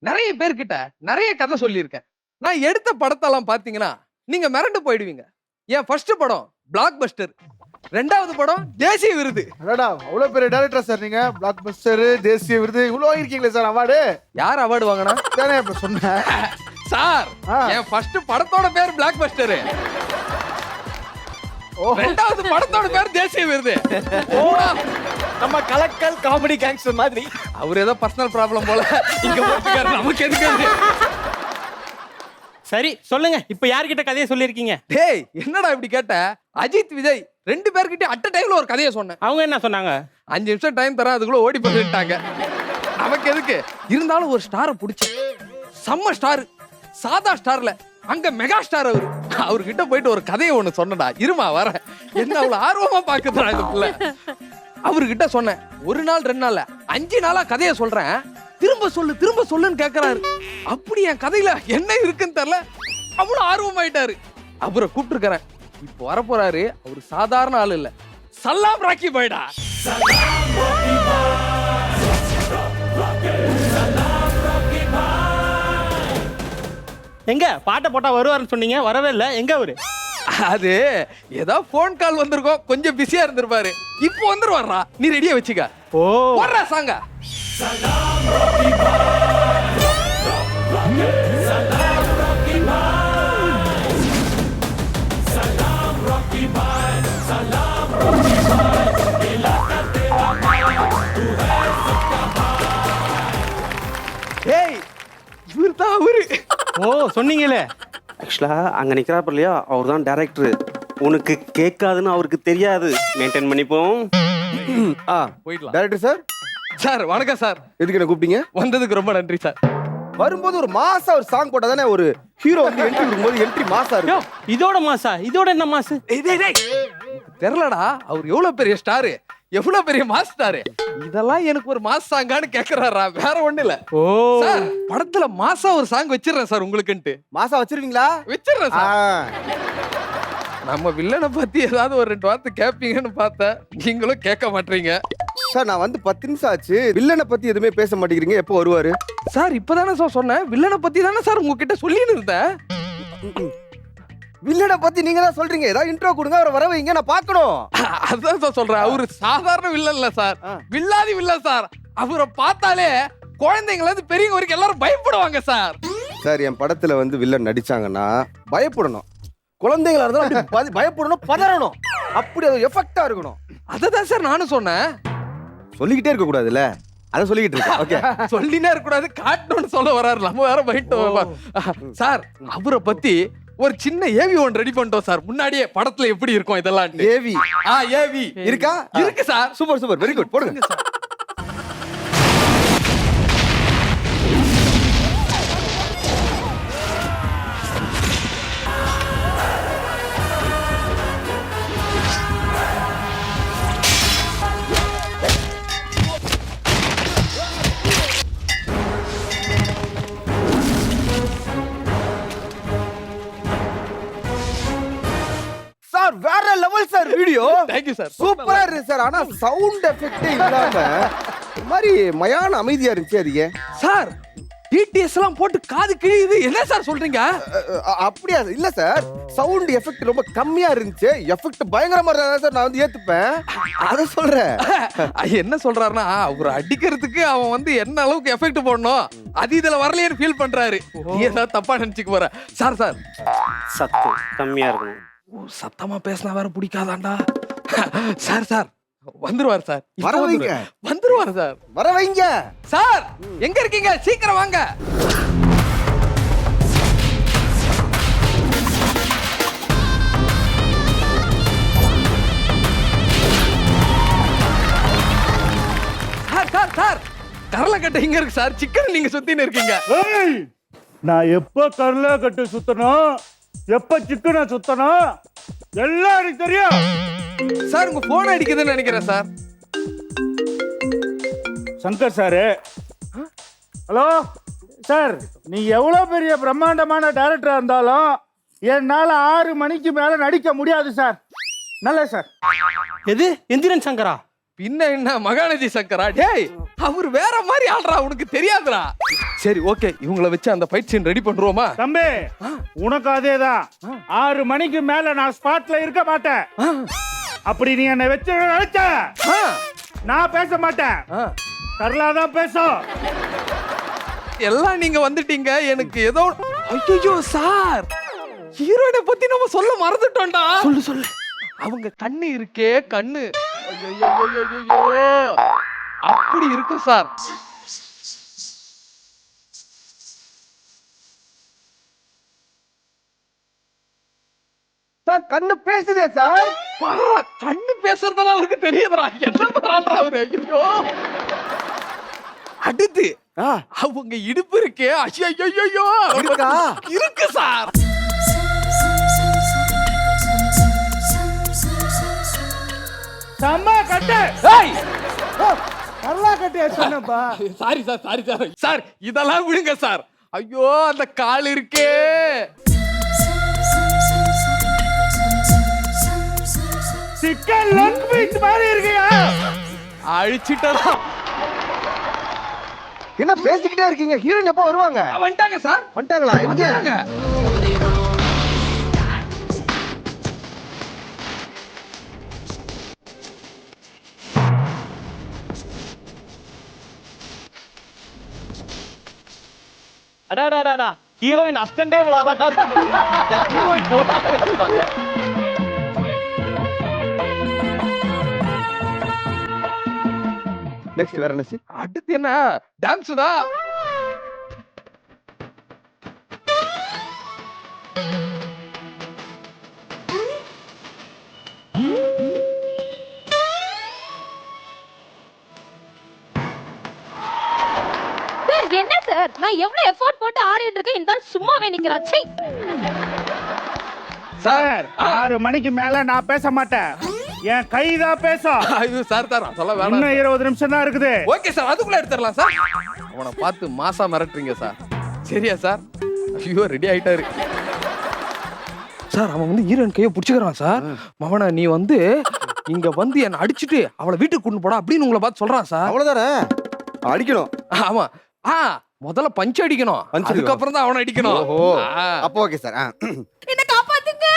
[SPEAKER 12] நிறைய பேர்கிட்ட நிறைய கதை சொல்லியிருக்கேன். நான் எடுத்த படத்தெல்லாம் பாத்தீங்கன்னா நீங்க மிரண்டு போயிடுவீங்க. என் ஃபர்ஸ்ட் படம் பிளாக் பஸ்டர், ரெண்டாவது படம் தேசிய விருது.
[SPEAKER 5] அடடா, அவ்வளவு பெரிய டைரக்டர் சார் நீங்க. பிளாக் பஸ்டர், தேசிய விருது இவ்வளவு வாங்கிருக்கீங்களே சார் அவார்டு.
[SPEAKER 12] யார் அவார்டு வாங்கினா?
[SPEAKER 5] தானே இப்ப சொன்னேன்
[SPEAKER 12] சார். என் ஃபர்ஸ்ட் படத்தோட பேர் பிளாக் பஸ்டர், ரெண்டாவது படத்தோட பேர் தேசிய விருது.
[SPEAKER 8] நம்ம கலக்கல் காமெடி கேங்ஸ்டர் மாதிரி.
[SPEAKER 12] அவர் ஏதோ பர்சனல் ப்ராப்ளம் போல இங்க போட்டுக்காரு, நமக்கு எதுக்கு?
[SPEAKER 6] சரி சொல்லுங்க, இப்ப யார்கிட்ட கதையை சொல்லிருக்கீங்க?
[SPEAKER 12] டேய் என்னடா இப்படி கேட்ட? அஜித் விஜய் ரெண்டு பேர்கிட்ட அட் டைம்ல ஒரு கதையை சொன்னேன்.
[SPEAKER 6] அவங்க என்ன சொன்னாங்க?
[SPEAKER 12] 5 நிமிஷம் டைம் தரேன், அதுக்குள்ள ஓடி போயிட்டாங்க. நமக்கு எதுக்கு? இருந்தாலும் ஒரு ஸ்டாரை பிடிச்சேன், செம்ம ஸ்டார், சாதா ஸ்டார்ல அங்க மெகா ஸ்டார். அவர்கிட்ட போயிட்டு ஒரு கதையை ஒண்ணு சொன்னடா. இருமா வர, என்ன அவ்வளவு ஆர்வமா பாக்குறா இந்த பிள்ளை. அவர்கிட்ட சொன்னேன், 1 நாள் 2 நாள்ல 5 நாளா கதையை சொல்றேன், திரும்ப சொல்லுன்னு கேக்குறாரு. அப்படி என் கதையில என்ன இருக்குன்னு தெரியல, அவ்வளவு ஆர்வமாயிட்டாரு. அவரை கூப்பிட்டு இருக்கிறேன், இப்போ வரப்போறாரு. அவரு சாதாரண ஆள் இல்ல, சலாம் ராக்கி பாய்டா.
[SPEAKER 6] எங்க பாட்டை போட்டா வருவாருன்னு சொன்னீங்க, வரவே இல்ல. எங்க அவரு?
[SPEAKER 12] அது ஏதோ போன் கால் வந்திருக்கோம், கொஞ்சம் பிஸியா இருந்திருப்பாரு. இப்போ வந்துருவாரா, நீ ரெடியா வச்சுக்க.
[SPEAKER 6] ஓ
[SPEAKER 12] வர்றா சாங்க.
[SPEAKER 6] ஓ சொன்னீங்களே.
[SPEAKER 8] ஆக்சுவலா அங்க நிக்கிறாரு இல்லையா, அவர் தான் டைரக்டர். உனக்கு கேட்காதுன்னு அவருக்கு தெரியாது. மெயின்டைன் பண்ணிப்போம்.
[SPEAKER 12] போயிடலாம்.
[SPEAKER 5] Director sir.
[SPEAKER 12] சார் வணக்கம் சார்.
[SPEAKER 5] எதுக்கு என்ன கூப்பிட்டீங்க?
[SPEAKER 12] வந்ததுக்கு ரொம்ப நன்றி சார்.
[SPEAKER 5] வரும்போது ஒரு மாசா ஒரு சாங் போட்டா தானே ஒரு ஹீரோ வந்து என்ட்ரி கொடுக்கும்போது என்ட்ரி மாசா
[SPEAKER 6] யோ,
[SPEAKER 5] இருக்கும்.
[SPEAKER 6] இதோட மாசா? இதோட என்ன மாசு?
[SPEAKER 12] தெரியலடா, அவர் எவ்வளவு பெரிய ஸ்டாரு, எவ்வளவு பெரிய மாஸ்டாரு. இதெல்லாம் எனக்கு ஒரு மாஸ் சாங்கான்னு கேக்குறாரா, வேற ஒண்ணு இல்ல.
[SPEAKER 6] ஓ
[SPEAKER 12] சார் படத்துல மாசா ஒரு சாங் வச்சிடுறேன் சார் உங்களுக்குன்ட்டு.
[SPEAKER 5] மாசா வச்சிருவீங்களா?
[SPEAKER 12] வச்சிடுறேன் சார். நம்ம வில்லனை பத்தி ஏதாவது ஒரு 2 வார்த்தை கேட்பீங்கன்னு பார்த்தேன், நீங்களும் கேட்க மாட்டீங்க.
[SPEAKER 5] சார் நான் வந்து 10 நிமிஷம் ஆச்சு, வில்லனை பத்தி எதுவுமே பேச மாட்டேங்கிறீங்க. எப்போ வருவாரு?
[SPEAKER 12] சார் இப்பதானே சார் சொன்னேன், வில்லனை பத்தி தானே சார் உங்ககிட்ட சொல்லின்னு இருந்தேன்.
[SPEAKER 5] வில்லனை பத்தி நீங்க தான் சொல்றீங்க. ஏதாவது இன்ட்ரோ கொடுங்க, அவரை வர வைங்க, நான் பார்க்கணும்.
[SPEAKER 12] அதான் சார் சொல்றேன், அவரு சாதாரண வில்லன் இல்ல சார், வில்லாதி வில்லன் சார். அவரை பார்த்தாலே குழந்தைங்கள இருந்து பெரியவங்க வரைக்கும் எல்லாரும் பயப்படுவாங்க சார்.
[SPEAKER 5] சார் என் படத்துல வந்து வில்லன் நடிச்சாங்கன்னா பயப்படணும். குழந்தைங்களா இருந்தாலும் அப்படி பயப்படணும், பதறணும். அப்படி அது எஃபெக்டா இருக்கணும்.
[SPEAKER 12] அததான் சார் நானும் சொன்னேன்.
[SPEAKER 5] சொல்லிக்கிட்டே இருக்க கூடாதுல்ல, அதை சொல்லிக்கிட்டு இருக்கேன். ஓகே,
[SPEAKER 12] சொல்லினே இருக்க கூடாது, காட்டணும்னு சொல்ல வராரு. நம்ம வேற பயட்டோம் சார். அவரை பத்தி ஒரு சின்ன ஏவி ஒன்று ரெடி பண்ணிட்டோம் சார். முன்னாடியே படத்துல எப்படி இருக்கும் இதெல்லாம்.
[SPEAKER 5] ஏவி
[SPEAKER 12] ஏவி
[SPEAKER 5] இருக்கா?
[SPEAKER 12] இருக்கு sir.
[SPEAKER 5] Super super, very good, போடுங்க சார். சார் வேற level sir video.
[SPEAKER 12] Thank you sir.
[SPEAKER 5] சூப்பரா இருக்கு சார். ஆனா சவுண்ட் எஃபெக்ட்டே இல்லாம ஒரு மாதிரி மயான அமைதியா இருந்துச்சு. அது ஏன்
[SPEAKER 12] சார்? டிடிஎஸ் எல்லாம் போட்டு காது கிழியுது, என்ன சார் சொல்றீங்க?
[SPEAKER 5] அப்படியா? இல்ல சார், சவுண்ட் எஃபெக்ட் ரொம்ப கம்மியா இருந்துச்சு. எஃபெக்ட் பயங்கரமா இருந்தா சார் நான் வந்து ஏத்துப்பேன். அத சொல்றேன்.
[SPEAKER 12] என்ன சொல்றாருன்னா, அவர் அடிக்கிறதுக்கு அவன் வந்து என்ன அளவுக்கு எஃபெக்ட் போடணும் அது இதுல வரலையேன்னு ஃபீல் பண்றாரு. நீ ஏதாவது தப்பா நினைச்சுக்க போற. சார் சார்
[SPEAKER 8] சத்தம் கம்மியா இருக்கணும்.
[SPEAKER 12] சத்தமா பேசினா வேற பிடிக்காதாண்டா. சார் சார் வந்துருவார் சார்.
[SPEAKER 5] வர வைங்க.
[SPEAKER 12] வந்துருவார் சார்.
[SPEAKER 5] வர வைங்க
[SPEAKER 12] சார். எங்க இருக்கீங்க? சீக்கிரம் வாங்க. சார் சார் சார் கரலக்கட்டை இங்க இருக்கு சார். சிக்கன் நீங்க சுத்தின்னு இருக்கீங்க.
[SPEAKER 13] நான் எப்ப கரலக்கட்டை சுத்தணும், எப்ப சிக்கனை சுத்தணும் எல்லாம் எனக்கு தெரியும்.
[SPEAKER 12] சார் உங்க போன் அடிக்குதுன்னு நினைக்கிறேன் sir.
[SPEAKER 13] Shankar sir. Hello sir, நீ எவ்வளவு பெரிய பிரம்மாண்டமான டைரக்டரா இருந்தாலும் என்னால 6 மணிக்கு மேல நடிக்க முடியாது சார். நல்ல சார்.
[SPEAKER 6] எது எந்திரன் சங்கரா?
[SPEAKER 12] பின்ன என்ன மகாநதி சங்கரா? டேய் அவர் வேற மாதிரி ஆள்றா, உனக்கு தெரியாதுடா. சரி ஓகே, இவங்கள வச்சு அந்த ஃபைட் சீன் ரெடி பண்றோமா?
[SPEAKER 13] தம்பி உனக்கு அதேதான். 6 மணிக்கு மேல நான் ஸ்பாட்ல இருக்க மாட்டேன். அப்படி நீ என்னை வச்சு நினைச்ச நான் பேச மாட்டேன். கரலாதான் பேசும்.
[SPEAKER 12] எல்லாம் நீங்க வந்துட்டீங்க. எனக்கு ஏதோ ஐயோ சார், ஹீரோயினை பத்தி நம்ம சொல்ல மறந்துட்டோம்டா. சொல்லு சொல்லு. அவங்க கண்ணு இருக்கே, கண்ணு ஐயோ அப்படி இருக்கும் சார்.
[SPEAKER 5] சார் கண்ணு பேசுதே சார்.
[SPEAKER 12] கண்ணு பேசுறதெல்லாம் அவருக்கு தெரியுதுடா. என்ன பண்றாரு அவரு? ஐயோ. அடுத்து அவங்க இடுப்பு இருக்கே, ஐயோ இருக்கு சார்.
[SPEAKER 13] சம்மா கட்டு. கரலா கட்டியா சொன்னப்பா.
[SPEAKER 12] Sorry sir, sorry sir. Sir இதெல்லாம் விடுங்க சார். ஐயோ அந்த கால் இருக்கே.
[SPEAKER 13] சிக்கன் லெக் பீஸ் மாதிரி இருக்கியா?
[SPEAKER 12] அழிச்சிட்டா.
[SPEAKER 5] என்ன பேசிக்கிட்டே இருக்கீங்க? ஹீரோயின் எப்போ வருவாங்க?
[SPEAKER 12] வந்துட்டாங்க சார்.
[SPEAKER 5] வந்துட்டாங்களா? எங்க?
[SPEAKER 6] அடாடாடா, ஹீரோயின் அஸ்டண்டே விளாடா. ஹீரோயின் போட்டாங்க.
[SPEAKER 5] நெக்ஸ்ட் வேற என்ன?
[SPEAKER 12] அடுத்து என்ன? டான்ஸ் தான்.
[SPEAKER 10] நான் எவ்வளவு எஃபோர்ட் போட்டு ஆடிட்டு இருக்கேன், இந்த ஆள் சும்மாவே நிக்கிறான். சீ.
[SPEAKER 13] சார் 6 மணிக்கு மேல நான் பேச மாட்டேன், என் கைதான் பேசும்.
[SPEAKER 12] ஐயோ சார் சார் சொல்ல வேணாம்.
[SPEAKER 13] இன்னும் 20 நிமிஷம் தான் இருக்குது.
[SPEAKER 12] ஓகே சார், அதுக்குள்ள எடுத்துடலாம் சார். அவனை பார்த்து மாசா மிரட்டுறீங்க சார். சரியா சார்? ஐயோ ரெடி ஆயிட்டாரு சார். அவன் வந்து ஹீரோயின் கையை பிடிச்சிக்கிறான் சார். மவனை நீ வந்து இங்க வந்து என்ன அடிச்சுட்டு அவளை வீட்டுக்கு கொண்டு போடா அப்படின்னு உங்களை பார்த்து சொல்றான் சார்.
[SPEAKER 8] அவ்வளவுதானே, அடிக்கணும்.
[SPEAKER 12] ஆமா. முதல்ல பஞ்ச் அடிக்கணும், அதுக்கப்புறம் தான் அவனை அடிக்கணும்.
[SPEAKER 8] அப்போ ஓகே சார்.
[SPEAKER 1] என்ன காப்பாத்துங்க,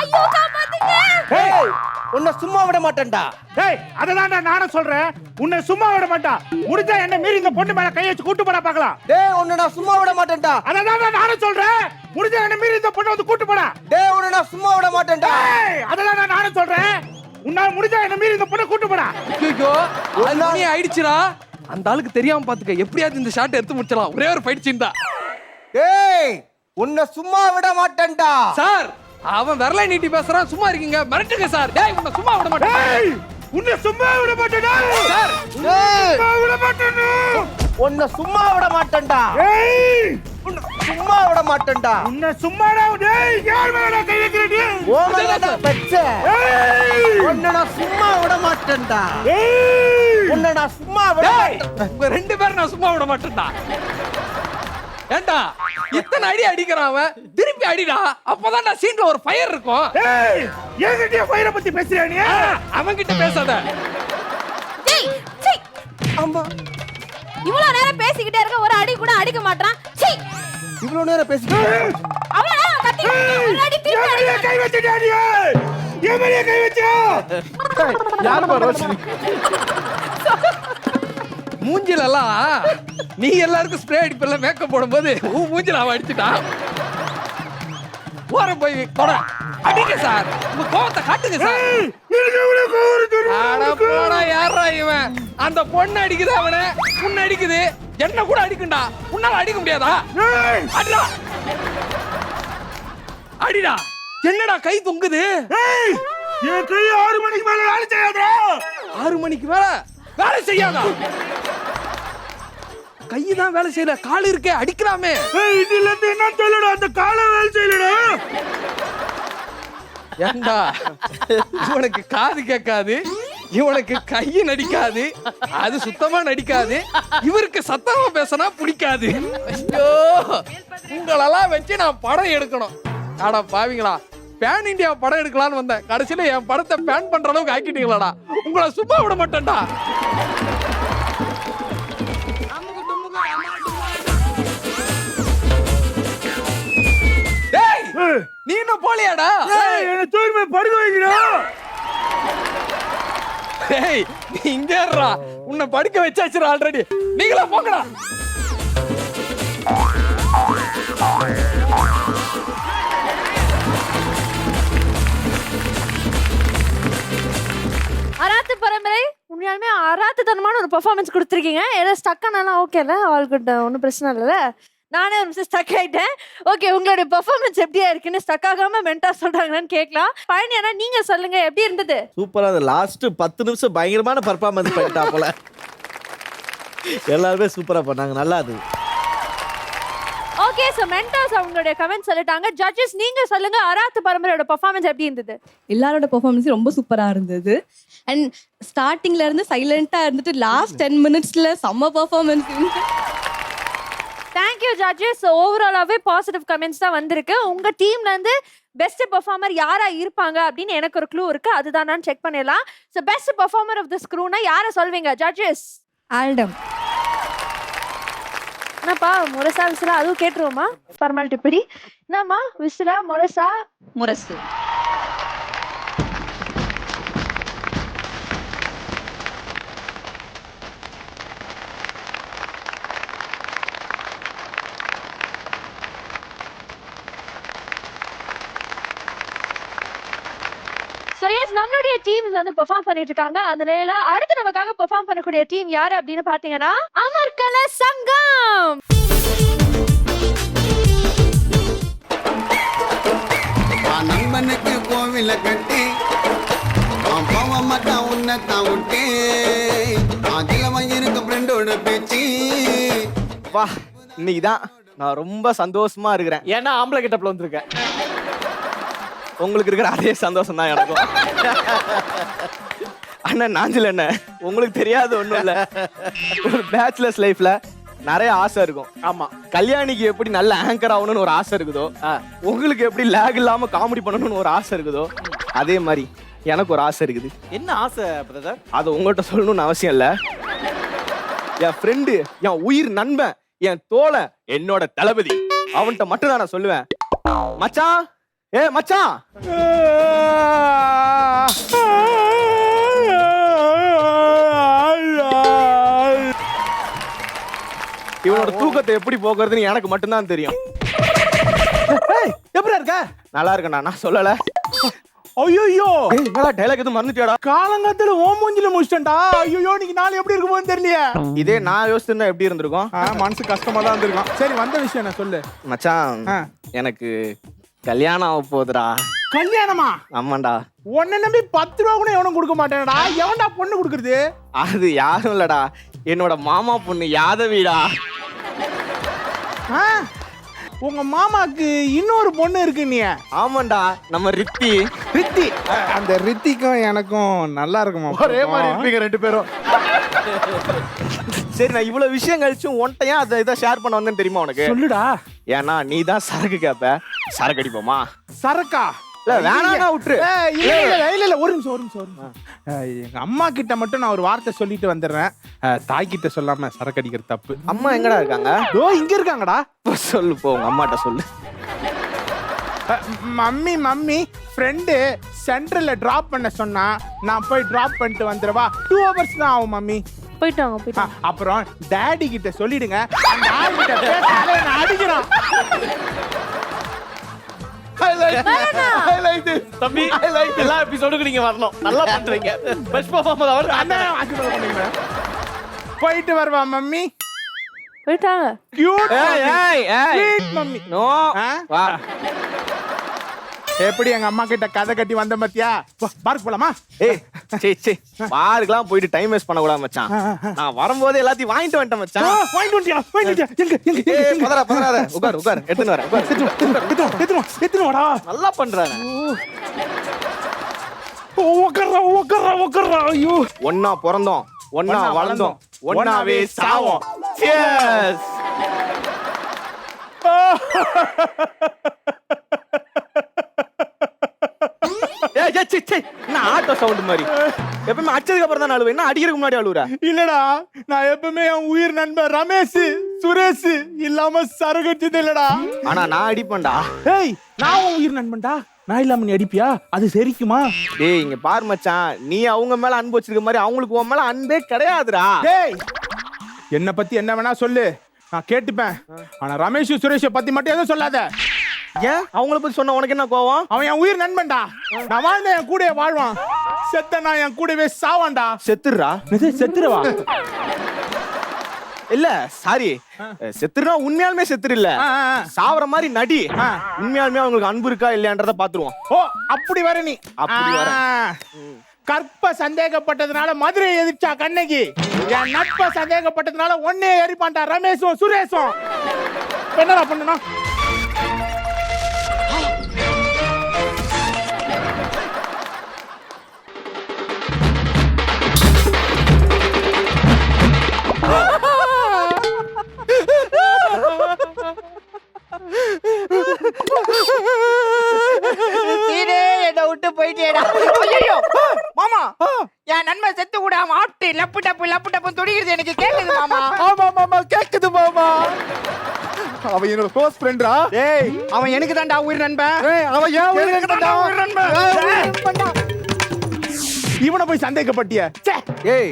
[SPEAKER 1] ஐயோ காப்பாத்துங்க.
[SPEAKER 4] ஏய், உன்னை சும்மா விட மாட்டேன்டா.
[SPEAKER 13] டேய், அததான்டா நானும் சொல்றேன், உன்னை சும்மா விட மாட்டான். முடிஞ்சா என்ன மீறி இந்த பொண்ணு மேல கை வச்சு கூட்டு போடா பார்க்கலாம்.
[SPEAKER 8] டேய், உன்னை நான் சும்மா விட மாட்டேன்டா.
[SPEAKER 13] அததான்டா நானும் சொல்றேன், முடிஞ்சா என்ன மீறி இந்த பொண்ணு வந்து கூட்டு போடா.
[SPEAKER 8] டேய், உன்னை நான் சும்மா விட மாட்டேன்டா.
[SPEAKER 13] டேய், அததான்டா நானும் சொல்றேன், உன்னால முடிஞ்சா என்ன மீறி இந்த பொண்ணு கூட்டு போடா.
[SPEAKER 12] ஐயோ நீ ஆயிடுச்சுடா. அந்த ஆளுக்கு தெரியாம பாத்துக்க, எப்படியாவது இந்த ஷாட் எடுத்து முடிச்சலாம். ஒரே ஒரு ஃபைட் சீன் தான்.
[SPEAKER 8] டேய், உன்னை சும்மா விட மாட்டேன்டா.
[SPEAKER 12] சார் அவன் விரலை நீட்டி பேசுறான், சும்மா இருக்கீங்க, மிரட்டுங்க சார். டேய், உன்னை சும்மா விட மாட்டேன்.
[SPEAKER 13] டேய், உன்னை சும்மா விட மாட்டேன்டா.
[SPEAKER 12] சார்
[SPEAKER 13] சும்மா விட மாட்டேன்னு.
[SPEAKER 8] உன்னை சும்மா விட மாட்டேன்டா.
[SPEAKER 13] ஏய்,
[SPEAKER 8] உன்னை சும்மா விட மாட்டேன்டா.
[SPEAKER 13] உன்னை சும்மாடா. டேய், யார் மேல கை வைக்கிறீங்க?
[SPEAKER 8] ஓ மேலடா பெச்ச.
[SPEAKER 13] ஏய்,
[SPEAKER 8] உன்னை நான் சும்மா விட மாட்டேன்டா.
[SPEAKER 13] ஏய்,
[SPEAKER 8] உன்னை நான் சும்மா விட மாட்டேன்.
[SPEAKER 12] உங்க ரெண்டு பேரும் நான் சும்மா விட மாட்டேன்டா. ஏண்டா இத்தனை அடி அடிக்கிறான் அவன், திருப்பி அடிடா, அப்பதான் சீன்ல ஒரு ஃபயர் இருக்கும்.
[SPEAKER 13] ஏய், என்கிட்ட ஃபயரை பத்தி பேசுறியா நீ?
[SPEAKER 12] அவன் கிட்ட பேசாத.
[SPEAKER 1] டேய், சீ.
[SPEAKER 8] அம்மா,
[SPEAKER 1] இவ்வளவு நேரம் பேசிக்கிட்டே இருக்க, ஒரு அடி கூட அடிக்க மாட்டான். சீ.
[SPEAKER 8] இவ்வளவு நேரம் பேசிட்டு
[SPEAKER 1] அவ்வளவு நேரம் கத்தி ஒரு அடி திருப்பி
[SPEAKER 13] என் மேல கை வச்சிட்டியா நீ? என் மேல கை வச்சியா?
[SPEAKER 5] யாரு ரோஷினி?
[SPEAKER 12] மூஞ்சில எல்லாம் நீ எல்லாருக்கும் ஸ்ப்ரே அடிப்பல மேக்கப் போடும்போது உன் மூஞ்சில அவன் அடிச்சுட்டான். ஓரம் போய் போட அடிங்க சார், உங்க கோவத்தை காட்டுங்க சார்.
[SPEAKER 13] எனக்கு எவ்வளவு கோவம் இருக்கு?
[SPEAKER 12] அட போடா, யாரா இவன்? அந்த பொண்ணு அடிக்குது, அவனை உன்னை அடிக்குது, என்ன கூட அடிக்குண்டா. உன்னால அடிக்க முடியாதா? அடிடா அடிடா. என்னடா கை தொங்குது?
[SPEAKER 13] ஏய், என் கை 6 மணிக்கு மேல வேலை செய்யாதா?
[SPEAKER 12] 6 மணிக்கு மேல வேலை செய்யாதா? கைதான் வேலை செய்யல, கால் இருக்கே, அடிக்கலாமே.
[SPEAKER 13] ஏய், இதுல இருந்து என்ன சொல்லடா, அந்த காலை வேலை செய்யலடா.
[SPEAKER 12] ஏண்டா இவனுக்கு காது கேட்காது, இவனுக்கு கையை நடிக்காது, அது சுத்தமா நடிக்காது, இவருக்கு சத்தமா பேசினா பிடிக்காது. ஐயோ, உங்களெல்லாம் வச்சு நான் படம் எடுக்கணும். ஆடா பாவிங்களா, பேன் இந்தியா படம் எடுக்கலான்னு வந்தேன், கடைசியில என் படத்தை பேன் பண்ற அளவுக்கு ஆக்கிட்டீங்களாடா. உங்களை சும்மா விட மாட்டேன்டா. டேய், நீ இன்னும் போலியாடா?
[SPEAKER 13] ஏய், என்ன தூக்கி படுக்க வைக்கிறா.
[SPEAKER 12] டேய், நீ இங்க இருடா, உன்னை படுக்க வச்சாச்சுடா ஆல்ரெடி. நீங்களா போங்கடா.
[SPEAKER 1] அராத்து பரம்பரை உண்மையாலுமே அராத்துத்தனமான ஒரு பெர்ஃபார்மன்ஸ் கொடுத்துருக்கீங்க. ஏதோ ஸ்டக் ஆனாலும் ஓகேல, ஆல் குட், ஒன்றும் பிரச்சனை இல்லைல்ல. நானே ஒரு நிமிஷம் ஸ்டக் ஆயிட்டேன். ஓகே, உங்களுடைய பெர்ஃபார்மன்ஸ் எப்படியா இருக்குன்னு ஸ்டக் ஆகாம மென்டா சொல்றாங்கன்னு கேட்கலாம். பழனி அண்ணா, நீங்க சொல்லுங்க, எப்படி இருந்தது?
[SPEAKER 4] சூப்பரா, அந்த லாஸ்ட் 10 நிமிஷம் பயங்கரமான பர்ஃபார்மன்ஸ் பண்ணிட்டா போல. எல்லாருமே சூப்பரா பண்ணாங்க, நல்லா அது.
[SPEAKER 1] ஓகே, சோ மென்டாஸ் அவங்களுடைய கமெண்ட் சொல்லிட்டாங்க. ஜட்ஜஸ் நீங்க சொல்லுங்க, அராத்து பரம்பரையோட பெர்ஃபார்மன்ஸ் எப்படி இருந்தது?
[SPEAKER 2] எல்லாரோட பெர்ஃபார்மன்ஸும் ரொம்ப சூப்பரா இருந்தது. அண்ட் ஸ்டார்டிங்ல இருந்து சைலண்டா இருந்துட்டு லாஸ்ட் 10 மினிட்ஸ்ல செம்ம பெர்ஃபார்மன்ஸ்.
[SPEAKER 1] Thank you judges. ஓவராலாவே பாசிட்டிவ் கமெண்ட்ஸ் தான் வந்திருக்கு. உங்க டீம்ல இருந்து பெஸ்ட் பெர்ஃபார்மர் யாரா இருப்பாங்க அப்படின்னு எனக்கு ஒரு க்ளூ இருக்கு, அதுதான் நான் செக் பண்ணிடலாம். So best performer of the ஸ்க்ரூனா யாரை சொல்வீங்க ஜட்ஜஸ்?
[SPEAKER 3] ஆல்டம்.
[SPEAKER 1] என்னப்பா முரசா விசிலா அதுவும் கேட்டுருவோமா? ஃபார்மாலிட்டி படி என்னம்மா, விசிலா முரசா?
[SPEAKER 2] முரசு.
[SPEAKER 1] ஸோ எஸ், நம்மளுடைய டீம் வந்து பெர்ஃபார்ம் பண்ணிட்டு இருக்காங்க. அதனால அடுத்து நமக்காக பெர்ஃபார்ம் பண்ணக்கூடிய டீம் யாரு அப்படின்னு பாத்தீங்கன்னா அமர்கல சங்கம்.
[SPEAKER 7] நண்பனுக்கு கோவில கட்டி போக மாட்டான் உன்னத்தான் விட்டு அதில் இருக்கு ஃப்ரெண்டோட பேச்சு.
[SPEAKER 8] வா, இன்னைக்கு தான் நான் ரொம்ப சந்தோஷமா இருக்கிறேன்.
[SPEAKER 6] ஏன்னா ஆம்பளை கிட்டப்ல வந்திருக்கேன்.
[SPEAKER 8] உங்களுக்கு இருக்கிற அதே சந்தோஷம் தான் எனக்கும். அண்ணன் நாஞ்சில் என்ன உங்களுக்கு தெரியாது ஒண்ணும் இல்ல. ஒரு பேச்சுலர்ஸ் லைஃப்ல நிறைய ஆசை இருக்கும்.
[SPEAKER 6] ஆமா,
[SPEAKER 8] கல்யாணிக்கு எப்படி நல்ல ஆங்கர் ஆகணும்னு ஒரு ஆசை இருக்குதோ, உங்களுக்கு எப்படி லேக் இல்லாம காமெடி பண்ணணும்னு ஒரு ஆசை இருக்குதோ, அதே மாதிரி எனக்கு ஒரு ஆசை இருக்குது.
[SPEAKER 6] என்ன ஆசை பிரதர்?
[SPEAKER 8] அது உங்கள்கிட்ட சொல்லணும்னு அவசியம் இல்ல. என் ஃப்ரெண்டு, என் உயிர் நண்பன், என் தோழன், என்னோட தளபதி, அவன்கிட்ட மட்டும் தான் நான் சொல்லுவேன். மச்சான், ஏ மச்சான், இவனோட தூக்கத்தை எப்படி போக்குறதுன்னு எனக்கு மட்டும்தான் தெரியும்.
[SPEAKER 5] எப்படி இருக்க?
[SPEAKER 8] நல்லா இருக்கேன்டா, நான் சொல்லல.
[SPEAKER 5] ஐயோ
[SPEAKER 8] என்னடா டைலாக் எதுவும் மறந்துட்டியாடா?
[SPEAKER 5] காலங்காத்துல ஓ மூஞ்சில முடிச்சிட்டா. ஐயோ நீங்க நாளை எப்படி இருக்கு போன்னு தெரியலையே.
[SPEAKER 8] இதே நான் யோசிச்சிருந்தா எப்படி இருந்திருக்கும்?
[SPEAKER 5] மனசு கஷ்டமா தான் இருந்திருக்கும். சரி, வந்த விஷயம் என்ன சொல்லு
[SPEAKER 8] மச்சான். எனக்கு கல்யாணம் ஆக போகுதுடா.
[SPEAKER 5] கல்யாணமா?
[SPEAKER 8] ஆமாண்டா.
[SPEAKER 5] உன்னை நம்பி 10 ரூபா கூட எவனும் கொடுக்க மாட்டேன்டா. எவன்டா பொண்ணு கொடுக்கறது?
[SPEAKER 8] அது யாரும் இல்லடா, என்னோட மாமா பொண்ணு யாதவிடா.
[SPEAKER 5] உங்க மாமாக்கு இன்னொரு பொண்ணு இருக்கு நீ?
[SPEAKER 8] ஆமாண்டா, நம்ம ரித்தி.
[SPEAKER 5] ரித்தி? அந்த ரித்திக்கும் எனக்கும் நல்லா இருக்குமா? ஒரே மாதிரி இருப்பீங்க ரெண்டு பேரும்.
[SPEAKER 8] சரி, நான் இவ்வளவு விஷயம் கழிச்சும் ஒன்ட்ட ஏன் அதை இதை ஷேர் பண்ண வந்தேன்னு தெரியுமா உனக்கு?
[SPEAKER 5] சொல்லுடா.
[SPEAKER 8] ஏன்னா நீ தான் சரக்கு கேப்ப. சரக்கு அடிப்போமா?
[SPEAKER 5] சரக்கா?
[SPEAKER 8] இல்ல வேணாம், விட்டுரு.
[SPEAKER 5] இல்ல ஒரு நிமிஷம். எங்க அம்மா கிட்ட மட்டும் நான் ஒரு வார்த்தை சொல்லிட்டு வந்துடுறேன். தாய் கிட்ட சொல்லாம சரக்கு அடிக்கிறது தப்பு.
[SPEAKER 8] அம்மா எங்கடா இருக்காங்க?
[SPEAKER 5] இங்க இருக்காங்கடா.
[SPEAKER 8] சொல்லு, போ உங்க அம்மாட்ட சொல்லு.
[SPEAKER 5] மம்மி ஃப்ரெண்டு சென்ட்ரல்ல டிராப் பண்ண சொன்னா நான் போய் டிராப் பண்ணிட்டு வந்துடுவா. 2 hours தான் ஆகும் மம்மி.
[SPEAKER 1] போயிட்டாங்க.
[SPEAKER 5] அப்புறம் டாடி கிட்ட சொல்லிடுங்க, அந்த ஆள் கிட்ட பேசாத என்ன அடிக்கிறான்.
[SPEAKER 6] தம்பி, எல்லா எபிசோடுக்கும் நீங்க வரணும். நல்லா பண்றீங்க. பெஸ்ட் பெர்ஃபார்மர் அவர்.
[SPEAKER 5] போயிட்டு வருவா மம்மி.
[SPEAKER 1] போயிட்டாங்க.
[SPEAKER 5] கியூட்
[SPEAKER 8] ஏய்
[SPEAKER 5] மம்மி.
[SPEAKER 8] நோ வா.
[SPEAKER 5] எப்படி எங்க அம்மா கிட்ட கதை கட்டி வந்த பத்தியா? பார்க் போலாமா?
[SPEAKER 8] ஏய் சே பார்க்கலாம் போயிட்டு டைம் வேஸ்ட் பண்ண கூடாது மச்சான். நான் வரும்போது எல்லாத்தையும் வாங்கிட்டு வந்துட்டேன் மச்சான்.
[SPEAKER 5] வாங்கிட்டு வந்துட்டியா? எங்க
[SPEAKER 8] ஏய் பதறாத. உட்கார் எடுத்துன்னு வரேன்.
[SPEAKER 5] எத்தனை வாடா.
[SPEAKER 8] நல்லா பண்றானே.
[SPEAKER 5] உட்கார்றா. ஐயோ,
[SPEAKER 8] ஒண்ணா பிறந்தோம், ஒண்ணா வளர்ந்தோம், ஒண்ணாவே சாவோம். Cheers. என்ன ஆட்டோ சவுண்ட் மாதிரி? எப்பவுமே அடிச்சதுக்கு அப்புறம் தான் அழுவேன். என்ன அடிக்கிறதுக்கு முன்னாடி அழுவுற?
[SPEAKER 5] இல்லடா, நான் எப்பவுமே என் உயிர் நண்பன் ரமேஷ் சுரேஷ் இல்லாம சரகடிச்சது இல்லடா.
[SPEAKER 8] ஆனா நான் அடிப்பேன்டா.
[SPEAKER 5] ஏய், நான் உன் உயிர் நண்பன்டா. நான் இல்லாம நீ அடிப்பியா? அது சரிக்குமா?
[SPEAKER 8] டேய் இங்க பாரு மச்சான், நீ அவங்க மேல அன்பு வச்சிருக்க மாதிரி அவங்களுக்கு உன் மேல அன்பே கிடையாதுடா.
[SPEAKER 5] டேய், என்ன பத்தி என்ன வேணா சொல்லு, நான் கேட்டுப்பேன். ஆனா ரமேஷ் சுரேஷ பத்தி மட்டும் எதுவும் சொல்லாத.
[SPEAKER 8] ஏன் அவங்கள பத்தி சொன்ன உனக்கு என்ன கோவம்?
[SPEAKER 5] அவன் என் உயிர் நண்பன்டா. நான் வாழ்ந்த என் கூடவே வாழ்வான், செத்த நான் என் கூடவே சாவான்டா.
[SPEAKER 8] செத்துறா?
[SPEAKER 5] செத்துருவா?
[SPEAKER 8] இல்ல சாரி, செத்துறா உண்மையாலுமே செத்துரு இல்ல, சாவற மாதிரி நடி. உண்மையாலுமே அவங்களுக்கு அன்பு இருக்கா இல்லையான்றத பாத்துருவோம்.
[SPEAKER 5] ஓ அப்படி வர நீ?
[SPEAKER 8] அப்படி வர.
[SPEAKER 5] கற்ப சந்தேகப்பட்டதுனால மதுரை எதிர்ச்சா கண்ணகி, என் நட்ப சந்தேகப்பட்டதுனால ஒன்னே எரிப்பான்டா ரமேஷும் சுரேஷும். என்னடா பண்ணணும்?
[SPEAKER 14] என்ன விட்டு போயிட்டேடா. ஐயோ மாமா, என் நண்பன் செத்து கூட அவன் ஆட்டு லப்பு டப்பு துடிக்கிறது எனக்கு கேக்குது மாமா.
[SPEAKER 5] ஆமா கேக்குது மாமா. அவன் என்னோட க்ளோஸ் ஃப்ரெண்டா.
[SPEAKER 14] டேய், அவன் எனக்கு தான்டா உயிர் நண்பன்.
[SPEAKER 5] அவன் ஏன் உயிர் நண்பன்? இவனை போய் சந்தேகப்பட்டிய?
[SPEAKER 8] ஏய்